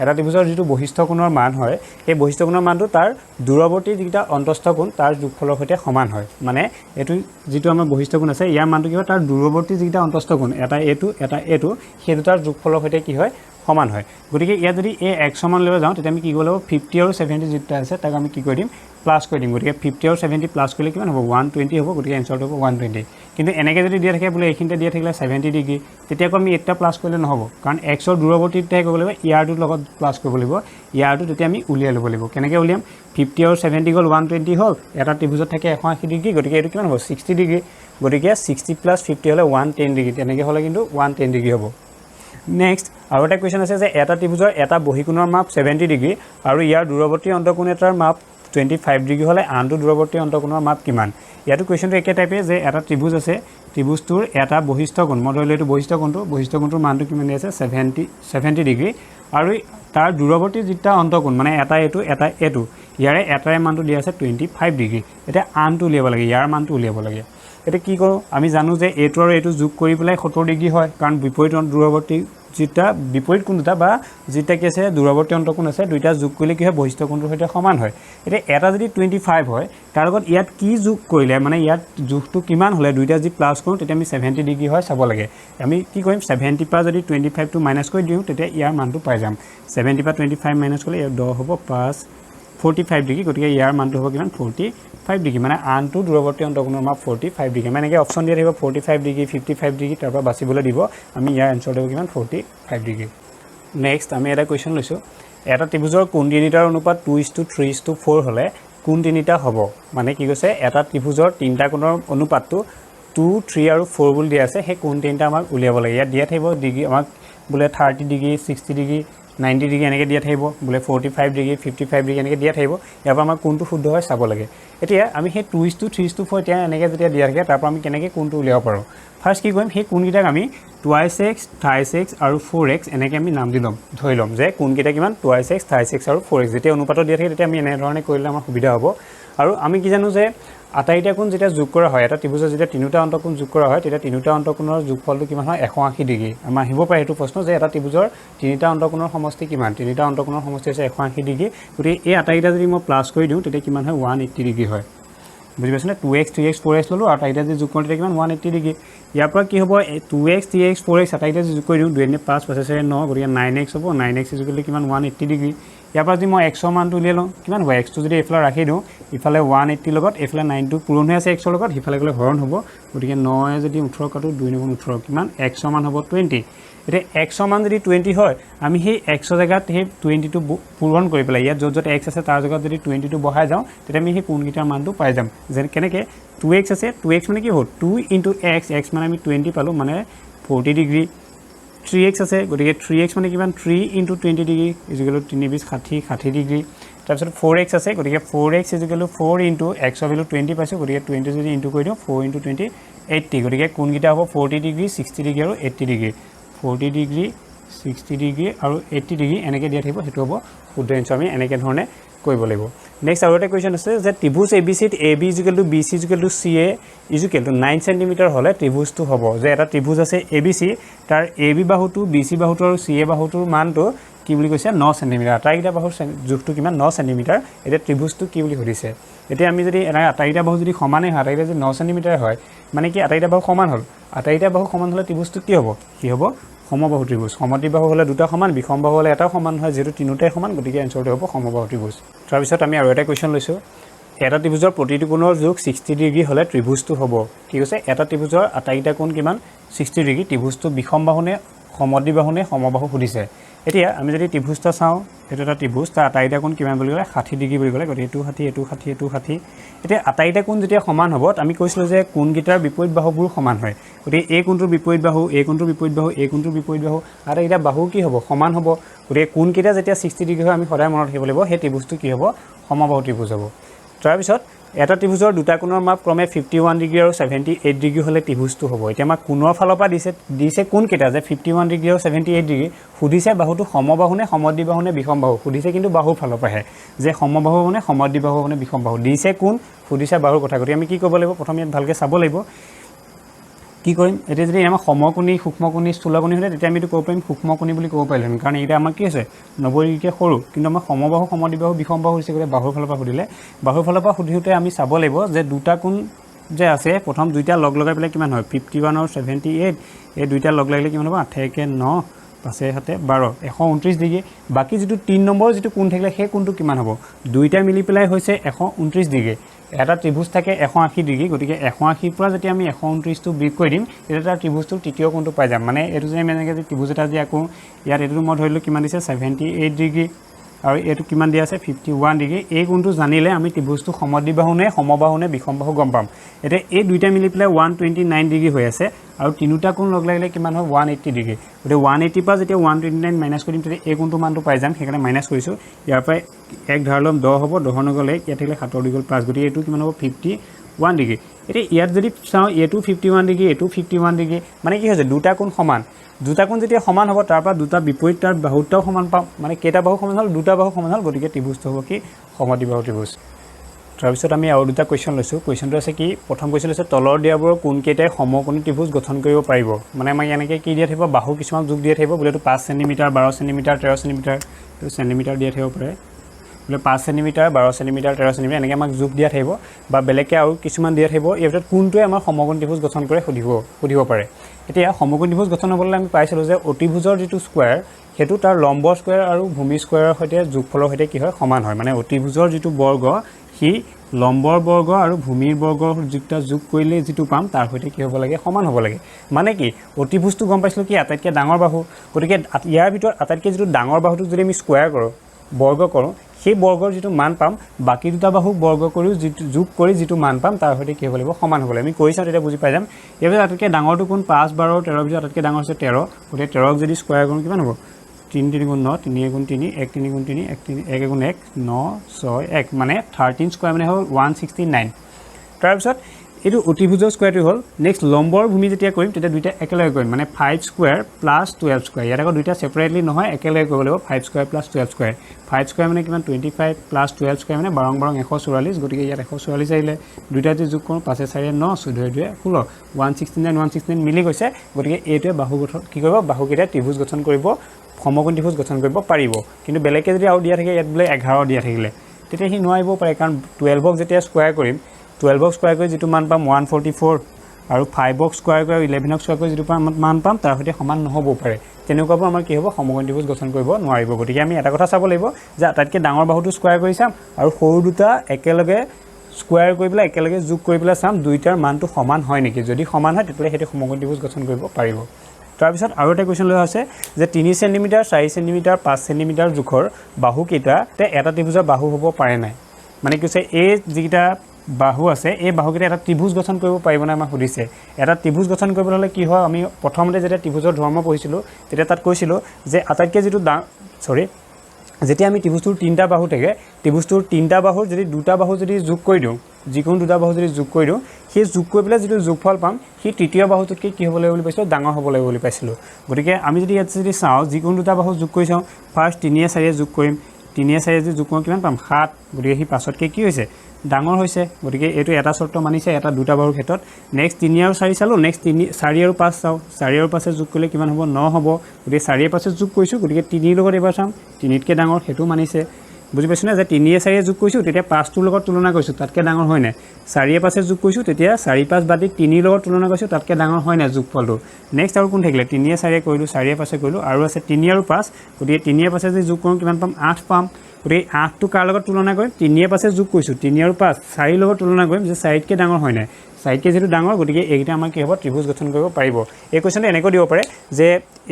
এটা ত্ৰিভুজৰ যিটো বহিষ্ঠ কোণৰ মান হয় সেই বহিষ্ঠ কোণৰ মানটো তাৰ দূৰৱৰ্তী যিটা অন্তস্থ কোণ তাৰ যোগফলৰ সৈতে সমান হয় মানে এইটো যিটো আমাৰ বহিষ্ঠ কোণ আছে ইয়াৰ মানটো কি হয় তাৰ দূৰৱৰ্তী যিটা অন্তস্থ কোণ এটা এইটো সেই দুটাৰ যোগফলৰ সৈতে কি হয় সমান হয় গতিকে ইয়াত যদি এই এক্সৰ মান লৈ যাওঁ তেতিয়া আমি কি কৰিব লাগিব 50 আৰু 70 যিটা আছে তাক আমি কি কৰি দিম প্লাছ কৰি দিম গতিকে 50 আৰু 70 প্লাছ কৰিলে কিমান হ'ব 120 হ'ব গতিকে এনচাৰটো হ'ব 120 কিন্তু এনেকৈ যদি দিয়া থাকে বোলে এইখিনিতে দিয়া থাকিলে 70 ডিগ্ৰী তেতিয়া আকৌ আমি এটা প্লাছ কৰিলে নহ'ব কাৰণ এক্সৰ দূৰৱৰ্তীটাই কৰিব লাগিব ইয়াৰটোৰ লগত প্লাছ কৰিব লাগিব ইয়াৰটো তেতিয়া আমি উলিয়াই ল'ব লাগিব কেনেকৈ উলিয়াম 50 আৰু 70 গ'ল 120 হ'ল এটা ত্ৰিভুজত থাকে 180 ডিগ্ৰী গতিকে এইটো কিমান হ'ব 60 ডিগ্ৰী গতিকে 60 প্লাছ 50 হ'লে 110 ডিগ্ৰী তেনেকৈ হ'লে কিন্তু 110 ডিগ্ৰী হ'ব নেক্সট আৰু এটা কুৱেশ্যন আছে যে এটা ত্ৰিভুজৰ এটা বহিকোণৰ মাপ 70 ডিগ্ৰী আৰু ইয়াৰ দূৰৱৰ্তী অন্তঃকোণ এটাৰ মাপ 25 ডিগ্ৰী হ'লে আনটো দূৰৱৰ্তী অন্তঃকোণৰ মাপ কিমান ইয়াতো কুৱেশ্যনটো একে টাইপে যে এটা ত্ৰিভুজ আছে ত্ৰিভুজটোৰ এটা বহিষ্ঠ কোণ মই ধৰিলোঁ এইটো বহিষ্ঠ কোণটোৰ মানটো কিমান আছে 70 ডিগ্ৰী আৰু তাৰ দূৰৱৰ্তী যিটা অন্তঃকোণ মানে এটা এইটো ইয়াৰে এটাৰে মানটো দিয়া আছে 25 ডিগ্ৰী এতিয়া আনটো উলিয়াব লাগে ইয়াৰ মানটো উলিয়াব লাগে এটা কি কৰোঁ আমি জানো যে এইটো আৰু এইটো যোগ কৰি পেলাই 70 ডিগ্ৰী হয় কাৰণ বিপৰীত দূৰৱৰ্তী যেটা বিপৰীত কোণ দুটা বা যেটা কি আছে দূৰৱৰ্তী অন্তঃকোণ আছে দুইটা যোগ কৰিলে কি হয় বহিষ্ঠ কোণটোৰ সৈতে সমান হয় এতিয়া এটা যদি 25 হয় তাৰ লগত ইয়াত কি যোগ কৰিলে মানে ইয়াত যোগটো কিমান হ'লে দুইটা যদি প্লাছ কৰোঁ তেতিয়া আমি 70 ডিগ্ৰী হয় চাব লাগে আমি কি কৰিম 70 পৰা যদি 25 টো মাইনাছ কৰি দিওঁ তেতিয়া ইয়াৰ মানটো পাই যাম 70 পৰা 25 মাইনাছ কৰিলে ইয়াৰ 10 হ'ব 45 ডিগ্ৰী গতিকে ইয়াৰ মানটো হ'ব কিমান 45 ডিগ্ৰী মানে আনটো দূৰৱৰ্তী অন্তঃকোণৰ মাপ 45 ডিগ্ৰী মানে এনেকৈ অপশ্যন দিয়া থাকিব 45 ডিগ্ৰী 55 ডিগ্ৰী তাৰ পৰা বাচিবলৈ দিব আমি ইয়াৰ এনচাৰটো হ'ব কিমান 45 ডিগ্ৰী নেক্সট আমি এটা কুৱেশ্যন লৈছোঁ এটা ত্ৰিভুজৰ কোণ তিনিটাৰ অনুপাত 2:3:4 হ'লে কোণ তিনিটা হ'ব মানে কি কৈছে এটা ত্ৰিভুজৰ তিনিটা কোণৰ অনুপাতটো 2, 3 আৰু 4 বুলি দিয়া আছে সেই কোণ তিনিটা আমাক উলিয়াব লাগে ইয়াত দিয়া থাকিব ডিগ্ৰী আমাক বোলে 30 ডিগ্ৰী 60 ডিগ্ৰী 90 ডিগ্ৰী এনেকৈ দিয়া থাকিব বোলে 45 ডিগ্ৰী 55 ডিগ্ৰী এনেকৈ দিয়া থাকিব ইয়াৰ পৰা আমাৰ কোণটো শুদ্ধ হয় চাব লাগে এতিয়া আমি সেই 2:3:4 এতিয়া এনেকৈ যেতিয়া দিয়া থাকে তাৰ পৰা আমি কেনেকৈ কোণটো উলিয়াব পাৰোঁ ফাৰ্ষ্ট কি কৰিম সেই কোণকেইটাক আমি 2x 3x আৰু 4x এনেকৈ আমি নাম দি ল'ম ধৰি ল'ম যে কোণকেইটা কিমান 2x 3x আৰু 4x যেতিয়া অনুপাতত দিয়া থাকে তেতিয়া আমি এনেধৰণে কৰিলে আমাৰ সুবিধা হ'ব আৰু আমি কি জানো যে আটাইটা কোণ যেতিয়া যোগ কৰা হয় এটা ত্ৰিভুজৰ যেতিয়া তিনিটা অন্তঃকোণ যোগ কৰা হয় তেতিয়া তিনিটা অন্তঃকোণৰ যোগফলটো কিমান হয় 180 ডিগ্ৰী আমাৰ আহিব পাৰে এইটো প্ৰশ্ন যে এটা ত্ৰিভুজৰ তিনিটা অন্তঃকোণৰ সমষ্টি কিমান তিনিটা অন্তঃকোণৰ সমষ্টি হৈছে 180 ডিগ্ৰী গতিকে এই আটাইটা যদি মই প্লাছ কৰি দিওঁ তেতিয়া কিমান হয় 180 ডিগ্ৰী হয় বুজি পাইছেনে 2x 3x 4x ল'লোঁ আৰু আটাইটা যদি যোগ কৰোঁ তেতিয়া কিমান 180 ডিগ্ৰী ইয়াৰ পৰা কি হ'ব 2x 3x 4x আটাইটা যদি যোগ কৰি দিওঁ 2 × 5 5 × 9 গতিকে 9x হ'ব 9x কিমান 180 ডিগ্ৰী ইয়াৰ পৰা যদি মই x মানটো উলিয়াই লওঁ কিমান হ'ব x টো যদি এইফালে ৰাখি দিওঁ ইফালে 180 লগত এইফালে 9টো পূৰণ হৈ আছে x লগত সিফালে গ'লে হৰণ হ'ব গতিকে 9 যদি 18 কাটো 2 × 18 কিমান x মান হ'ব 20 এতিয়া x মান যদি 20 হয় আমি সেই x জেগাত সেই 20টো পূৰণ কৰি পেলাই ইয়াত য'ত x আছে তাৰ জেগাত যদি 20টো বহাই যাওঁ তেতিয়া আমি সেই কোণকেইটাৰ মানটো পাই যাম যেন কেনেকৈ 2x আছে 2x মানে কি হ'ল 2 × x মানে আমি 20 পালোঁ মানে 40 ডিগ্ৰী 3x আছে গতিকে 3x মানে কিমান 3 × 20 ডিগ্ৰী = 3 × 20 60 ডিগ্ৰী তাৰপিছত 4x আছে গতিকে 4x = 4 × x ভেলু 20 পাইছোঁ গতিকে 20 যদি ইনটু কৰি দিওঁ 4 × 20 80 গতিকে কোণকেইটা হ'ব 40 ডিগ্ৰী 60 ডিগ্ৰী আৰু 80 ডিগ্ৰী 40 ডিগ্ৰী 60 ডিগ্ৰী আৰু 80 ডিগ্ৰী এনেকৈ দিয়া থাকিব সেইটো হ'ব শুদ্ধ এনচাৰ আমি এনেকৈ ধৰণে কৰিব লাগিব নেক্সট আৰু এটা কুৱেশ্যন আছে যে ত্ৰিভুজ ABCত AB = BC = CA = 9 সেন্টিমিটাৰ হ'লে ত্ৰিভুজটো হ'ব যে এটা ত্ৰিভুজ আছে ABC তাৰ AB বাহুটো BC বাহুটো আৰু CA বাহুটোৰ মানটো কি বুলি কৈছে 9 সেন্টিমিটাৰ আটাইকেইটা বাহুৰ জোখটো কিমান 9 সেন্টিমিটাৰ এতিয়া ত্ৰিভুজটো কি বুলি সুধিছে এতিয়া আমি যদি আটাইকেইটা বাহু যদি সমানে হয় আটাইকেইটা যদি 9 সেন্টিমিটাৰ হয় মানে কি আটাইকেইটা বাহু সমান হ'ল আটাইকেইটা বাহু সমান হ'লে ত্ৰিভুজটো কি হ'ব সমবাহু ত্ৰিভুজ সমদ্বিবাহু হ'লে দুটা সমান বিষমবাহু হ'লে এটা সমান হয় যেহেতু তিনিটাই সমান গতিকে এনচাৰটো হ'ব সমবাহু ত্ৰিভুজ তাৰপিছত আমি আৰু এটা কুৱেশ্যন লৈছোঁ এটা ত্ৰিভুজৰ প্ৰতিটো কোণৰ যোগ 60 ডিগ্ৰী হ'লে ত্ৰিভুজটো হ'ব কি কৈছে এটা ত্ৰিভুজৰ আটাইকেইটা কোণ কিমান 60 ডিগ্ৰী ত্ৰিভুজটো বিষমবাহু নে সমদ্বিবাহু নে সমবাহু সুধিছে এতিয়া আমি যদি ত্ৰিভুজটা চাওঁ এইটো এটা ত্ৰিভুজ তাৰ আটাইকেইটা কোণ কিমান বুলি ক'লে 60 ডিগ্ৰী বুলি ক'লে গতিকে এইটো 60 এতিয়া আটাইকেইটা কোণ যেতিয়া সমান হ'ব আমি কৈছিলোঁ যে কোণকেইটাৰ বিপৰীত বাহুবোৰ সমান হয় গতিকে এই কোণটোৰ বিপৰীত বাহু এই কোণটোৰ বিপৰীত বাহু এই কোণটোৰ বিপৰীত বাহু আটাইকেইটা বাহু কি হ'ব সমান হ'ব গতিকে কোণকেইটা যেতিয়া 60 ডিগ্ৰী হয় আমি সদায় মনত ৰাখিব লাগিব সেই ত্ৰিভুজটো কি হ'ব সমবাহু ত্ৰিভুজ হ'ব তাৰপিছত এটা ত্ৰিভুজৰ দুটা কোণৰ মাপ ক্ৰমে 51 ডিগ্ৰী আৰু 78 ডিগ্ৰী হ'লে ত্ৰিভুজটো হ'ব এতিয়া আমাক কোণৰ ফালৰ পৰা দিছে কোন কেইটা যে 51 ডিগ্ৰী আৰু 78 ডিগ্ৰী সুধিছে বাহুটো সমবাহু নে সমদ্বিবাহু নে বিষমবাহু সুধিছে কিন্তু বাহুৰ ফালৰ পৰাহে যে সমবাহু নে সমদ্বিবাহু নে বিষমবাহু দিছে কোন সুধিছে বাহুৰ কথা গতি আমি কি কৰিব লাগিব প্ৰথমে ইয়াত ভালকৈ চাব লাগিব কি কৰিম এতিয়া যদি আমাৰ সমকোণী সূক্ষ্মকোণী স্থূলকোণী হ'লে তেতিয়া আমি এইটো ক'ব পাৰিম সূক্ষ্মকোণী বুলি ক'ব পাৰিম কাৰণ এইটা আমাৰ কি আছে 90 ডিগ্ৰীকে সৰু কিন্তু আমাৰ সমবাহু সমদ্বিবাহু বিষমবাহু হৈছে গ'লে বাহুৰ ফালৰ পৰা সুধিলে বাহুৰ ফালৰ পৰা সুধিওতে আমি চাব লাগিব যে দুটা কোণ যে আছে প্ৰথম দুইটা লগ লগাই পেলাই কিমান হয় 51 আৰু 78 এই দুইটা লগ লাগিলে কিমান হ'ব 8 কে 9 5 7 12 129 ডিগ্ৰী বাকি যেটো 3 নম্বৰ যেটো কোণ থাকিলে সেই কোণটো কিমান হ'ব দুইটা মিলি পেলাই হৈছে 129 ডিগ্ৰী এটা ত্ৰিভুজ থাকে 180 ডিগ্ৰী গতিকে 180 পৰা যদি আমি 129 টো বিয়োগ কৰি দিম তেতিয়া ত্ৰিভুজটোৰ তৃতীয় কোণটো পাই যাম মানে এটো যে আমি এনেকৈ যে ত্ৰিভুজ এটা যে আকো ইয়াত এটো মই ধৰিলো কিমান দিছে 78 ডিগ্ৰী আৰু এটো কিমান দিয়া আছে 51 ডিগ্ৰী এই কোণটো জানিলে আমি ত্ৰিভুজটো সমদ্বিবাহু নে সমবাহু নে বিষমবাহু গম পাম এটা এই দুইটা মিলি পেলাই 129 ডিগ্ৰী হৈ আছে আৰু তিনিটা কোণ লগ লাগিলে কিমান হয় 180 ডিগ্ৰী গতে 180 পৰা যেতিয়া 129 মাইনাস কৰিম তেতিয়া এই কোণটো মানটো পাই যাম সেইকাৰণে মাইনাস কৰিছো ইয়াৰ পৰা এক ধাৰলম 10 হ'ব 10 নগলে ইয়াত থাকিলে 7 ডিগ্ৰী প্লাস গতি এইটো কিমান হ'ব 51 ডিগ্ৰী এতিয়া ইয়াত যদি চাও এটো 51 ডিগ্ৰী এটো 51 ডিগ্ৰী মানে কি হৈছে দুটা কোণ সমান দুটা কোণ যেতিয়া সমান হ'ব তাৰ পৰা দুটা বিপৰীত তাৰ বাহুটাও সমান পাম মানে কেটা বাহু সমান হ'ল দুটা বাহু সমান হ'ল গতিকে ত্ৰিভুজটো হ'ব কি সমদ্বিবাহু ত্ৰিভুজ তাৰপিছত আমি আৰু দুটা কোৱেশ্চন লৈছো কোৱেশ্চনটো আছে কি প্ৰথম কোৱেশ্চন আছে তলৰ দিয়াবোৰৰ কোন কেইটাই সমকোণী ত্ৰিভুজ গঠন কৰিব পাৰিব মানে আমাক এনেকৈ কি দিয়া থাকিব বাহু কিছুমান যোগ দিয়া থাকিব বুলেটো 5 সেমি 12 সেমি 13 সেমি তো সেন্টিমিটাৰ দিয়া থাকিব পাৰে বুলে 5 সেমি 12 সেমি 13 সেমি এনেকৈ আমাক যোগ দিয়া থাকিব বা বেলেগকৈ আৰু কিছুমান দিয়া থাকিব ইয়াৰ ভিতৰত কোনটোৱে আমাৰ সমকোণী ত্ৰিভুজ গঠন কৰে সুধিব পাৰে এতিয়া সমকোণী ত্ৰিভুজ গঠন হ'বলৈ আমি পাইছিলো যে অতিভুজৰ যেটো স্কয়াৰ হেতু তাৰ লম্ব স্কয়াৰ আৰু ভূমি স্কয়াৰৰ সৈতে যোগফলৰ সৈতে কি হয় সমান হয় মানে অতিভুজৰ যেটো বৰ্গ হি লম্বৰ বৰ্গ আৰু ভূমিৰ বৰ্গৰ যুক্তা যোগ কৰিলে যেটো পাম তাৰ সৈতে কি হ'ব লাগে সমান হ'ব লাগে মানে কি অতিভুজটো গম পাইছিলো কি আটাইতকৈ ডাঙৰ বাহু গতিকে ইয়াৰ ভিতৰত আটাইতকৈ যেটো ডাঙৰ বাহুটো যদি আমি স্কয়াৰ কৰো বৰ্গ কৰো সেই বৰ্গৰ যেটো মান পাম বাকি দুটা বাহু বৰ্গ কৰি যোগ কৰি যেটো মান পাম তাৰ সৈতে কি হ'ব লাগিব সমান হ'ব লাগে আমি কৈছা তেতিয়া বুজি পাই যাম ইয়াৰ আটাইতকৈ ডাঙৰটো কোন 5 12 13 ভিতৰত আটাইতকৈ ডাঙৰ আছে 13 গতিকে 13 ক যদি স্কয়াৰ কৰো কিমান হ'ব 3 3 গুণ 9 3 গুণ 3 1 3 গুণ 3 1 গুণ 1 9 6 1 মানে 13 স্কয়াৰ মানে হ'ল 169 তাৰপিছত এটো অতিভুজৰ স্কয়াৰটো হ'ল নেক্সট লম্বৰ ভূমি যেতিয়া কৰিম তেতিয়া দুইটা একেলগে কৰিম মানে 5 স্কয়াৰ প্লাস 12 স্কয়াৰ ইয়াত আকৌ দুইটা সেপাৰেটলি নহয় একেলগে কৰিব লাগিব 5 স্কয়াৰ প্লাস 12 স্কয়াৰ 5 স্কয়াৰ মানে কিমান 25 প্লাস 12 স্কয়াৰ মানে 12 144 গতিকে ইয়াত 144 আহিলে দুইটা যদি যোগ কৰোঁ 5 4 9 14 2 16 169 মিলি গৈছে গতিকে এইটোৱে বাহু গঠন কি কৰিব বাহু কেইটা ত্ৰিভুজ গঠন কৰিব সমকোণী ত্ৰিভুজ গঠন কৰিব পাৰিব কিন্তু বেলেগকে যদি আৰু দিয়া থাকে ইয়াত বলে 11 দিয়া থাকিলে তেতিয়া হি নোৱাৰিব পাৰে কাৰণ 12 ক যেতিয়া স্কয়াৰ কৰিম 12 ক স্কয়াৰ কৰি যেটো মান পাম 144 আৰু 5 ক স্কয়াৰ কৰি 11 ক স্কয়াৰ কৰি যেটো মান পাম তাৰ সৈতে সমান নহব পাৰে তেনেকুৱাবোৰ আমাৰ কি হ'ব সমকোণী ত্ৰিভুজ গঠন কৰিব নোৱাৰিব গতিকে আমি এটা কথা চাব লাগিব যে আটাইতকৈ ডাঙৰ বাহুটো স্কয়াৰ কৰি চাম আৰু সৰু দুটা একেলগে স্কয়াৰ কৰি পেলাই একেলগে যোগ কৰি পেলাই চাম দুইটাৰ মানটো সমান হয় নেকি যদি সমান হয় তেতিয়া হেতু সমকোণী ত্ৰিভুজ গঠন কৰিব পাৰিব তাৰপিছত আৰু এটা কোৱেশ্চন লৈ আছে যে 3 সেমি 4 সেমি 5 সেমি জোখৰ বাহু কেইটা এটা ত্ৰিভুজৰ বাহু হ'ব পাৰে নাই মানে কি হৈছে এই যিটা বাহু আছে এই বাহুকেইটা এটা ত্ৰিভুজ গঠন কৰিব পাৰিব না আমাক সুধিছে এটা ত্ৰিভুজ গঠন কৰিবলৈ হলে কি হয় আমি প্ৰথমতে যেতিয়া ত্ৰিভুজৰ ধৰ্ম পঢ়িছিলো তেতিয়া তাত কৈছিলো যে আটাইতকৈ যেটো যেতিয়া আমি ত্ৰিভুজটোৰ তিনটা বাহু থাকে ত্ৰিভুজটোৰ তিনটা বাহুৰ যদি দুটা বাহু যদি যোগ কৰি দিওঁ যিকোনো দুটা বাহু যদি যোগ কৰি দিওঁ সেই যোগ কৰি পেলাই যেটো যোগফল পাম সেই তৃতীয় বাহুটোতকৈ কি হ'ব লাগিব বুলি পাইছিলো ডাঙৰ হ'ব লাগিব বুলি পাইছিলো গতিকে আমি যদি ইয়াত যদি চাওঁ যিকোনো দুটা বাহু যোগ কৰি চাওঁ ফাৰ্স্ট 3 4 যোগ কৰিম 3 4 যদি যোগ কৰোঁ কিমান পাম 7 গতিকে হি পাছতকৈ কি হৈছে ডাঙৰ হৈছে গতিকে এটো এটা শৰ্ত মানিছে এটা দুটা বাহুৰ ক্ষেত্ৰত নেক্সট 3 আৰু 4 চালো নেক্সট 4 আৰু 5 চাও 4 আৰু 5 যোগ কৰিলে কিমান হ'ব 9 হ'ব গতিকে 4 আৰু 5 যোগ কৰিছো গতিকে 3 লগত এবাৰ চাম 3 তকৈ ডাঙৰ হেতু মানিছে বুজি পাইছ না যে 3 4 যোগ কৰিছো তেতিয়া 5 টোৰ লগত তুলনা কৰিছো তাতকৈ ডাঙৰ হয় না 4 5 যোগ কৰিছো তেতিয়া 4 5 বাদ দি 3 লগত তুলনা কৰিছো তাতকৈ ডাঙৰ হয় না যোগফলটো নেক্সট আৰু কোন থাকিলে 3 4 কৰিলো 4 5 কৰিলো আৰু আছে 3 আৰু 5 গতিকে 3 5 যদি যোগ কৰোঁ কিমান পাম 8 পাম গতিকে 8 টো কাৰ লগত তুলনা কৰিম 3 5 যোগ কৰিছো 3 আৰু 5 4 লগত তুলনা কৰিম যে 4 তকৈ ডাঙৰ হয় না 4 তকৈ যেটো ডাঙৰ গতিকে এইটা আমাৰ কি হ'ব ত্ৰিভুজ গঠন কৰিব পাৰিব এই কোৱেশ্চনটো এনেকৈ দিব পাৰে যে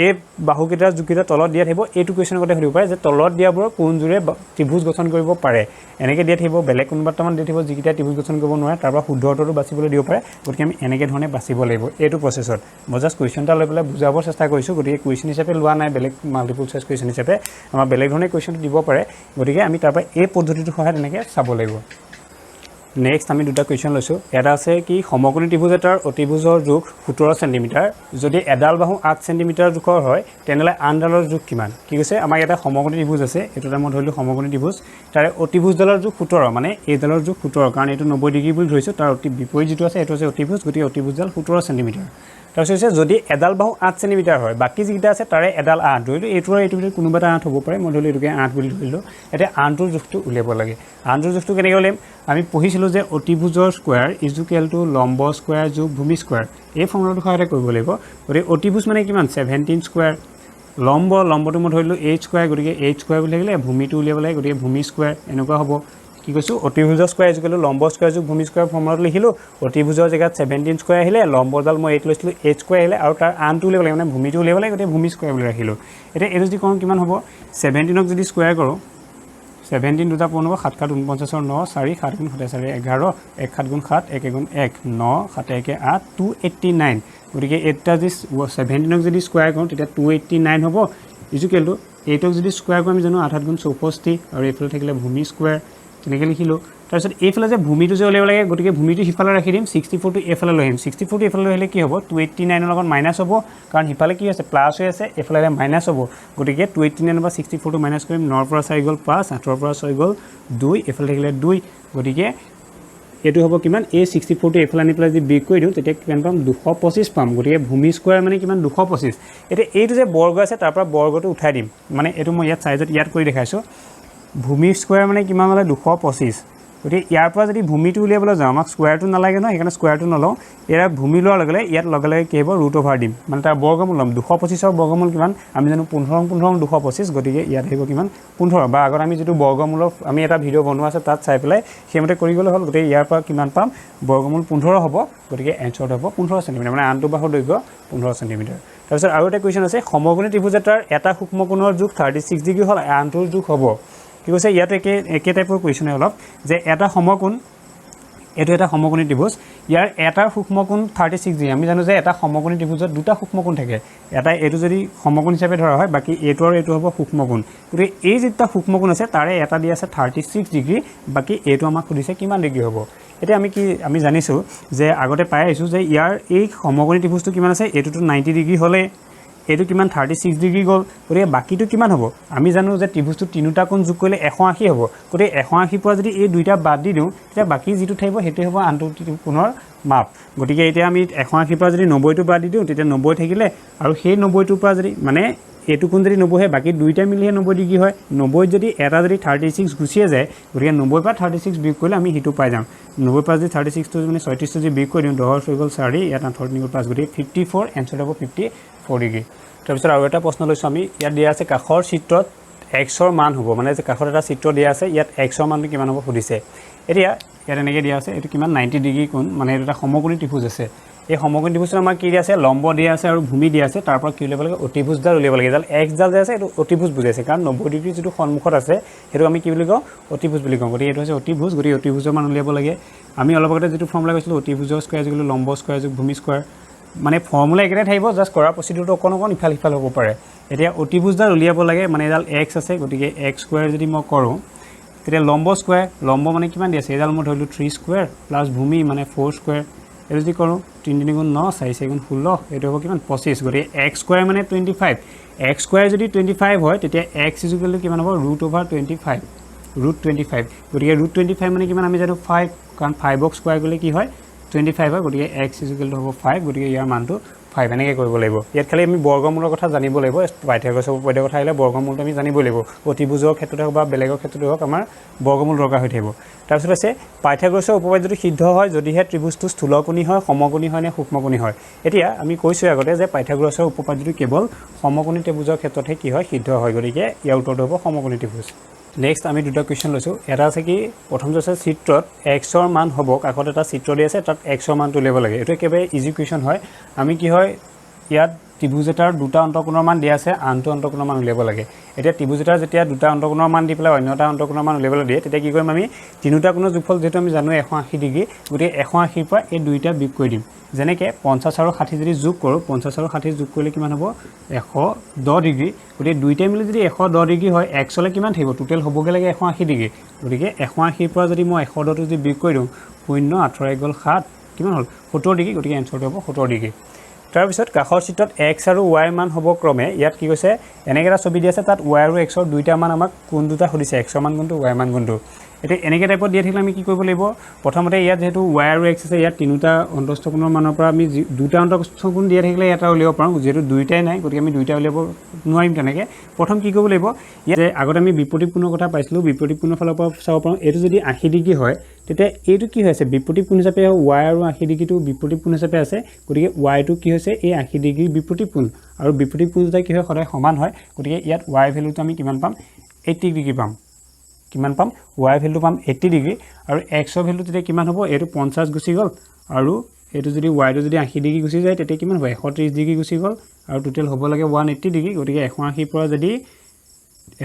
এই বাহুকেইটা যুগকেইটা তলত দিয়া থাকিব এইটো কোৱেশ্চনৰ কথা সুধিব পাৰে যে তলত দিয়াবোৰ কোন জোৰে ত্ৰিভুজ গঠন কৰিব পাৰে এনেকৈ দিয়া থাকিব বেলেগ কোনবাটামান দিয়া থাকিব যিকেইটা ত্ৰিভুজ গঠন কৰিব নোৱাৰে তাৰ পৰা শুদ্ধ উত্তৰটো বাছিবলৈ দিব পাৰে গতিকে আমি এনেকৈ ধৰণে বাছিব লাগিব এইটো প্ৰচেছত মই জাস্ট কোৱেশ্চনটা লৈ পেলাই বুজাবৰ চেষ্টা কৰিছো গতিকে কোৱেশ্চন হিচাপে লোৱা নাই বেলেগ মাল্টিপল চইচ কোৱেশ্চন হিচাপে আমাৰ বেলেগ ধৰণে কোৱেশ্চনটো দিব পাৰে গতিকে আমি তাৰ পৰা এই পদ্ধতিটোৰ সহায়ত এনেকৈ চাব লাগিব নেক্সট আমি দুটা কুৱেশ্যন লৈছোঁ এটা আছে কি সমকোণী ত্ৰিভুজ এটাৰ অতিভুজৰ জোখ 17 সেণ্টিমিটাৰ যদি এডাল বাহু 8 সেণ্টিমিটাৰ জোখৰ হয় তেনেহ'লে আনডালৰ জোখ কিমান কি কৈছে আমাক এটা সমকোণী ত্ৰিভুজ আছে এইটো মই ধৰিলোঁ সমকোণী ত্ৰিভুজ তাৰে অতিভুজডালৰ জোখ 17 মানে এইডালৰ জোখ 17 কাৰণ এইটো 90 ডিগ্ৰী বুলি ধৰিছোঁ তাৰ অতি বিপৰীত যিটো আছে এইটো হৈছে অতিভুজ গতিকে অতিভুজডাল 17 সেণ্টিমিটাৰ তাৰপিছত হৈছে যদি এডাল বাহু 8 সেণ্টিমিটাৰ হয় বাকী যিকেইটা আছে তাৰে এডাল 8 ধৰিলোঁ এইটোৰ এইটো কোনোবা এটা 8 হ'ব পাৰে মই ধৰিলোঁ এইটোকে 8 বুলি ধৰিলোঁ এতিয়া আনটোৰ জোখটো উলিয়াব লাগে আনটোৰ জোখটো কেনেকৈ উলিয়াম আমি পঢ়িছিলোঁ যে অতিভুজৰ স্কোৱাৰ ইজুকেল টু লম্ব স্কোৱাৰ যোগ ভূমি স্কোৱাৰ এই ফৰ্মুলাটো সহায়তে কৰিব লাগিব গতিকে অতিভুজ মানে কিমান 17 স্কোৱাৰ লম্বটো মই ধৰিলোঁ 8 স্কোৱাৰ গতিকে 8 স্কোৱাৰ বুলি থাকিলে ভূমিটো উলিয়াব লাগে গতিকে ভূমি স্কোৱাৰ এনেকুৱা হ'ব কি কৈছোঁ অতিভুজৰ স্কোৱাৰ ইজুকেল টু লম্ব স্কোৱাৰ যোগ ভূমি স্কোৱাৰ ফৰ্মুলাটো লিখিলোঁ অতিভুজৰ জেগাত 17 স্কোৱাৰ আহিলে লম্বডাল মই 8 লৈছিলোঁ 8 স্কোৱাৰ আহিলে আৰু তাৰ আনটো উলিয়াব লাগে মানে ভূমিটো উলিয়াব লাগে গতিকে ভূমি স্কোৱাৰ বুলি ৰাখিলোঁ এতিয়া এইটো যদি কৰোঁ কিমান হ'ব 17ক যদি স্কোৱাৰ কৰোঁ 17 দুটা পূৰণ হ'ব 7 7 49 9 4 7 গুণ 7 4 11 1 7 গুণ 7 1 গুণ 1 9 7 1 8 289 গতিকে এটা যদি 17ক যদি স্কোৱাৰ কৰোঁ তেতিয়া 289 হ'ব ইজুকেল টু 8ক যদি স্কোৱাৰ কৰোঁ আমি জানো 8 গুণ 64 আৰু এইফালে থাকিলে ভূমি স্কোৱাৰ তেনেকৈ লিখিলোঁ তাৰপিছত এইফালে যে ভূমিটো যে উলিয়াব লাগে গতিকে ভূমিটো সিফালে ৰাখি দিম 64টো এইফালে লৈ আহিম 64টো এইফালে লৈ আহিলে কি হ'ব 289ৰ লগত মাইনাছ হ'ব কাৰণ সিফালে কি আছে প্লাছ হৈ আছে এইফালে মাইনাছ হ'ব গতিকে 289 পৰা 64টো মাইনাছ কৰিম 9ৰ পৰা 4 গ'ল 5 8ৰ পৰা 6 গ'ল 2 এইফালে থাকিলে 2 গতিকে এইটো হ'ব কিমান এই 64টো এইফালে আনি পেলাই যদি বিয়োগ কৰি দিওঁ তেতিয়া কিমান পাম 225 পাম গতিকে ভূমি স্কোৱাৰ মানে কিমান 225 এতিয়া এইটো যে বৰ্গ আছে তাৰ পৰা বৰ্গটো উঠাই দিম মানে এইটো মই ইয়াত চাইজত ইয়াত কৰি দেখাইছোঁ ভূমি স্কোৱাৰ মানে কিমান হ'লে 225 গতিকে ইয়াৰ পৰা যদি ভূমিটো উলিয়াবলৈ যাওঁ আমাক স্কোৱাৰটো নালাগে নহয় সেইকাৰণে স্কোৱাৰটো নলওঁ ইয়াৰ ভূমি লোৱাৰ লগে লগে ইয়াত লগে লগে কি হ'ব ৰুট অভাৰ দিম মানে তাৰ বৰ্গমূল ল'ম 225ৰ বৰ্গমূল কিমান আমি জানো 15 225 গতিকে ইয়াত আহিব কিমান 15 বা আগত আমি যিটো বৰ্গমূলৰ আমি এটা ভিডিঅ' বনোৱা আছে তাত চাই পেলাই সেইমতে কৰি গ'লে হ'ল গতিকে ইয়াৰ পৰা কিমান পাম বৰ্গমূল 15 হ'ব গতিকে এনচাৰটো হ'ব 15 সেণ্টিমিটাৰ মানে আনটো বাহুৰ দৈৰ্ঘ্য 15 সেণ্টিমিটাৰ তাৰপিছত আৰু এটা কুৱেশ্যন আছে সমকোণী ত্ৰিভুজ এটাৰ এটা সূক্ষ্মকোণৰ জোখ 36 ডিগ্ৰী হ'ল আনটোৰ জোখ হ'ব কি কৈছে ইয়াত একে টাইপৰ কুৱেশ্যনে অলপ যে এটা সমকোণ এইটো এটা সমকোণী ত্ৰিভুজ ইয়াৰ এটাৰ সূক্ষ্মকোণ 36 ডিগ্ৰী আমি জানো যে এটা সমকোণী ত্ৰিভুজত দুটা সূক্ষ্মকোণ থাকে এটা এইটো যদি সমকোণ হিচাপে ধৰা হয় বাকী এইটো আৰু এইটো হ'ব সূক্ষ্মকোণ গতিকে এই যিটা সূক্ষ্মকোণ আছে তাৰে এটা দি আছে 36 ডিগ্ৰী বাকী এইটো আমাক সুধিছে কিমান ডিগ্ৰী হ'ব এতিয়া আমি জানিছোঁ যে আগতে পাই আহিছোঁ যে ইয়াৰ এই সমকোণী ত্ৰিভুজটো কিমান আছে এইটোতো 90 ডিগ্ৰী হ'লে এইটো কিমান 36 ডিগ্ৰী গ'ল গতিকে বাকীটো কিমান হ'ব আমি জানো যে ত্ৰিভুজটো তিনিটা কোণ যোগ কৰিলে 180 হ'ব গতিকে 180 পৰা যদি এই দুইটা বাদ দি দিওঁ তেতিয়া বাকী যিটো থাকিব সেইটোৱে হ'ব আনটো কোণৰ মাপ গতিকে এতিয়া আমি 180 পৰা যদি 90টো বাদ দি দিওঁ তেতিয়া 90 থাকিলে আৰু সেই 90টোৰ পৰা যদি মানে এইটো কোণ যদি 90 হয় বাকী দুইটা মিলিহে 90 ডিগ্ৰী হয় 90 যদি এটা যদি 36 গুচিয়ে যায় গতিকে 90 পৰা 36 বিয়োগ কৰিলে আমি সেইটো পাই যাম 90 পৰা যদি 36টো মানে 36টো যদি বিয়োগ কৰি দিওঁ 10 হৈ গ'ল 4 ইয়াত 8 গ'ল 5 গতিকে 54 এনচাৰ হ'ব 54 ডিগ্ৰী তাৰপিছত আৰু এটা প্ৰশ্ন লৈছোঁ আমি ইয়াত দিয়া আছে কাষৰ চিত্ৰত এক্সৰ মান হ'ব মানে যে কাষত এটা চিত্ৰ দিয়া আছে ইয়াত এক্সৰ মানটো কিমান হ'ব সুধিছে এতিয়া ইয়াত এনেকৈ দিয়া আছে এইটো কিমান 90 ডিগ্ৰী কোণ মানে এইটো এটা সমকোণী ত্ৰিভুজ আছে এই সমকোণী ত্ৰিভুজত আমাৰ কি দিয়া আছে লম্ব দিয়া আছে আৰু ভূমি দিয়া আছে তাৰ পৰা কি উলিয়াব লাগে অতিভুজডাল উলিয়াব লাগে এডাল এক্সডাল যে আছে এইটো অতিভুজ বুজাইছে কাৰণ 90 ডিগ্ৰী যিটো সন্মুখত আছে সেইটো আমি কি বুলি কওঁ অতিভুজ বুলি কওঁ গতিকে এইটো হৈছে অতিভুজ গতিকে অতিভুজৰ মান উলিয়াব লাগে আমি অলপ আগতে যিটো ফৰ্মুলা কৈছিলোঁ অতিভুজৰ স্কোৱাৰ যিটো লম্ব স্কোৱাৰ যোগ ভূমি স্কোৱাৰ মানে ফৰ্মুলা একেটাই থাকিব জাষ্ট কৰা প্ৰচিডিউৰটো অকণ ইফাল সিফাল হ'ব পাৰে এতিয়া অতিভুজডাল উলিয়াব লাগে মানে এডাল এক্স আছে গতিকে এক্স স্কোৱাৰ যদি মই কৰোঁ তেতিয়া লম্ব স্কোৱাৰ লম্ব মানে কিমান দি আছে এডাল মই ধৰিলোঁ 3 স্কোৱাৰ প্লাছ ভূমি মানে 4 স্কোৱাৰ এইটো যদি কৰোঁ 3 গুণ 9 4 4 গুণ 16 এইটো হ'ব কিমান 25 গতিকে এক্স স্কোৱাৰ মানে 25 এক্স স্কোৱাৰ যদি 25 হয় তেতিয়া এক্স ইজুকেল টু কিমান হ'ব √25 গতিকে √25 মানে কিমান আমি জানো 5 কাৰণ 5ক স্কোৱাৰ কৰিলে কি হয় 25 হয় গতিকে এক্স ইজুকেল টু হ'ব 5 গতিকে ইয়াৰ মানটো 5 এনেকৈ কৰিব লাগিব ইয়াত খালি আমি বৰ্গমূলৰ কথা জানিব লাগিব পাইথাগোৰাছৰ উপপাদ্যৰ কথা আহিলে বৰ্গমূলটো আমি জানিব লাগিব অতিভুজৰ ক্ষেত্ৰতে হওক বা বেলেগৰ ক্ষেত্ৰতে হওক আমাৰ বৰ্গমূল দৰকাৰ হৈ থাকিব তাৰপিছত আছে পাইথাগোৰাছৰ উপপাদ্যটো সিদ্ধ হয় যদিহে ত্ৰিভুজটো স্থূলকোণী হয় সমকোণী হয় নে সূক্ষ্মকোণী হয় এতিয়া আমি কৈছোঁ আগতে যে পাইথাগোৰাছৰ উপপাদ্যটো কেৱল সমকোণী ত্ৰিভুজৰ ক্ষেত্ৰতহে কি হয় সিদ্ধ হয় গতিকে ইয়াৰ উত্তৰটো হ'ব সমকোণী ত্ৰিভুজ নেক্সট আমি দুটা কুৱেশ্যন লৈছোঁ এটা আছে কি প্ৰথমটো আছে চিত্ৰত এক্সৰ মান হ'ব কাষত এটা চিত্ৰ দি আছে তাত এক্সৰ মানটো উলিয়াব লাগে এইটো একেবাৰে ইজি কুৱেশ্যন হয় আমি কি হয় ইয়াত ত্ৰিভুজ এটাৰ দুটা অন্তঃকোণৰ মান দিয়া আছে আনটো অন্তঃকোণৰ মান উলিয়াব লাগে এতিয়া ত্ৰিভুজ এটাৰ যেতিয়া দুটা অন্তঃকোণৰ মান দি পেলাই অন্য এটা অন্তঃকোণৰ মান উলিয়াবলৈ দিয়ে তেতিয়া কি কৰিম আমি তিনিটা কোণৰ যোগফল যেটো আমি জানো 180 ডিগ্ৰী গতিকে 180 পৰা এই দুইটা বিয়োগ কৰি দিম যেনেকৈ 50 আৰু 60 যদি যোগ কৰোঁ 50 আৰু 60 যোগ কৰিলে কিমান হ'ব 110 ডিগ্ৰী গতিকে দুইটাই মিলি যদি 110 ডিগ্ৰী হয় এক্সলে কিমান থাকিব টোটেল হ'বগে লাগে 180 ডিগ্ৰী গতিকে 180 পৰা যদি মই 110 টো যদি বিয়োগ কৰি দিওঁ 0 18 গ'ল 7 কিমান হ'ল 70 ডিগ্ৰী গতিকে এনসাৰটো হ'ব 70 ডিগ্ৰী তাৰ পিছত কাষৰ চিত্ৰত x আৰু y মান হ'ব ক্ৰমে ইয়াত কি কৈছে এনেকৈ এটা ছবি দি আছে তাত y আৰু x ৰ দুইটা মান আমাক কোন দুটা সুধিছে x ৰ মান কোনটো y মান কোনটো এটা এনেকৈ টাইপত দিয়া থাকিলে আমি কি কৰিব লাগিব প্ৰথমতে ইয়াত যেহেতু y আৰু x আছে ইয়াত তিনিটা অন্তস্থ কোণৰ মানৰ পৰা আমি দুটা অন্তস্থ কোণ দিয়া থাকিলে এটা উলিয়াব পাৰোঁ যেহেতু দুইটাই নাই গতিকে আমি দুইটা উলিয়াব নোৱাৰিম তেনেকৈ প্ৰথম কি কৰিব লাগিব ইয়াত আগতে আমি বিপৰীত কোণৰ কথা পাইছিলোঁ বিপৰীত কোণৰ ফালৰ পৰা চাব পাৰোঁ এইটো যদি 80 ডিগ্ৰী হয় তেতিয়া এইটো কি হৈছে বিপৰীত কোণ হিচাপে y আৰু 80 ডিগ্ৰীটো বিপৰীত কোণ হিচাপে আছে গতিকে y টো কি হৈছে এই 80 ডিগ্ৰী বিপৰীত কোণ আৰু বিপৰীত কোণ দুটা কি হয় সদায় সমান হয় গতিকে ইয়াত y ভ্যালুটো আমি কিমান পাম 80 ডিগ্ৰী পাম কিমান পাম y ভ্যালু পাম 80 ডিগ্ৰী আৰু x ৰ ভ্যালু তেতিয়া কিমান হ'ব এইটো 50 গুচি গ'ল আৰু এইটো যদি y টো যদি 80 ডিগ্ৰী গুচি যায় তেতিয়া কিমান হ'ব 130 ডিগ্ৰী গুচি গ'ল আৰু টোটেল হ'ব লাগে 180 ডিগ্ৰী গতিকে 180 পৰা যদি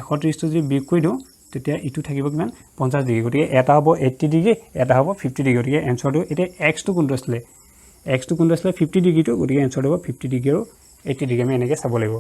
130 টো যদি বিয়োগ কৰি দিওঁ তেতিয়া ইটো থাকিব কিমান 50 ডিগ্ৰী গতিকে এটা হ'ব 80 ডিগ্ৰী এটা হ'ব 50 ডিগ্ৰী গতিকে এনসাৰটো এতিয়া x টো কোনটো আছিলে 50 ডিগ্ৰীটো গতিকে এনসাৰটো হ'ব 50 ডিগ্ৰী আৰু 80 ডিগ্ৰী আমি এনেকৈ চাব লাগিব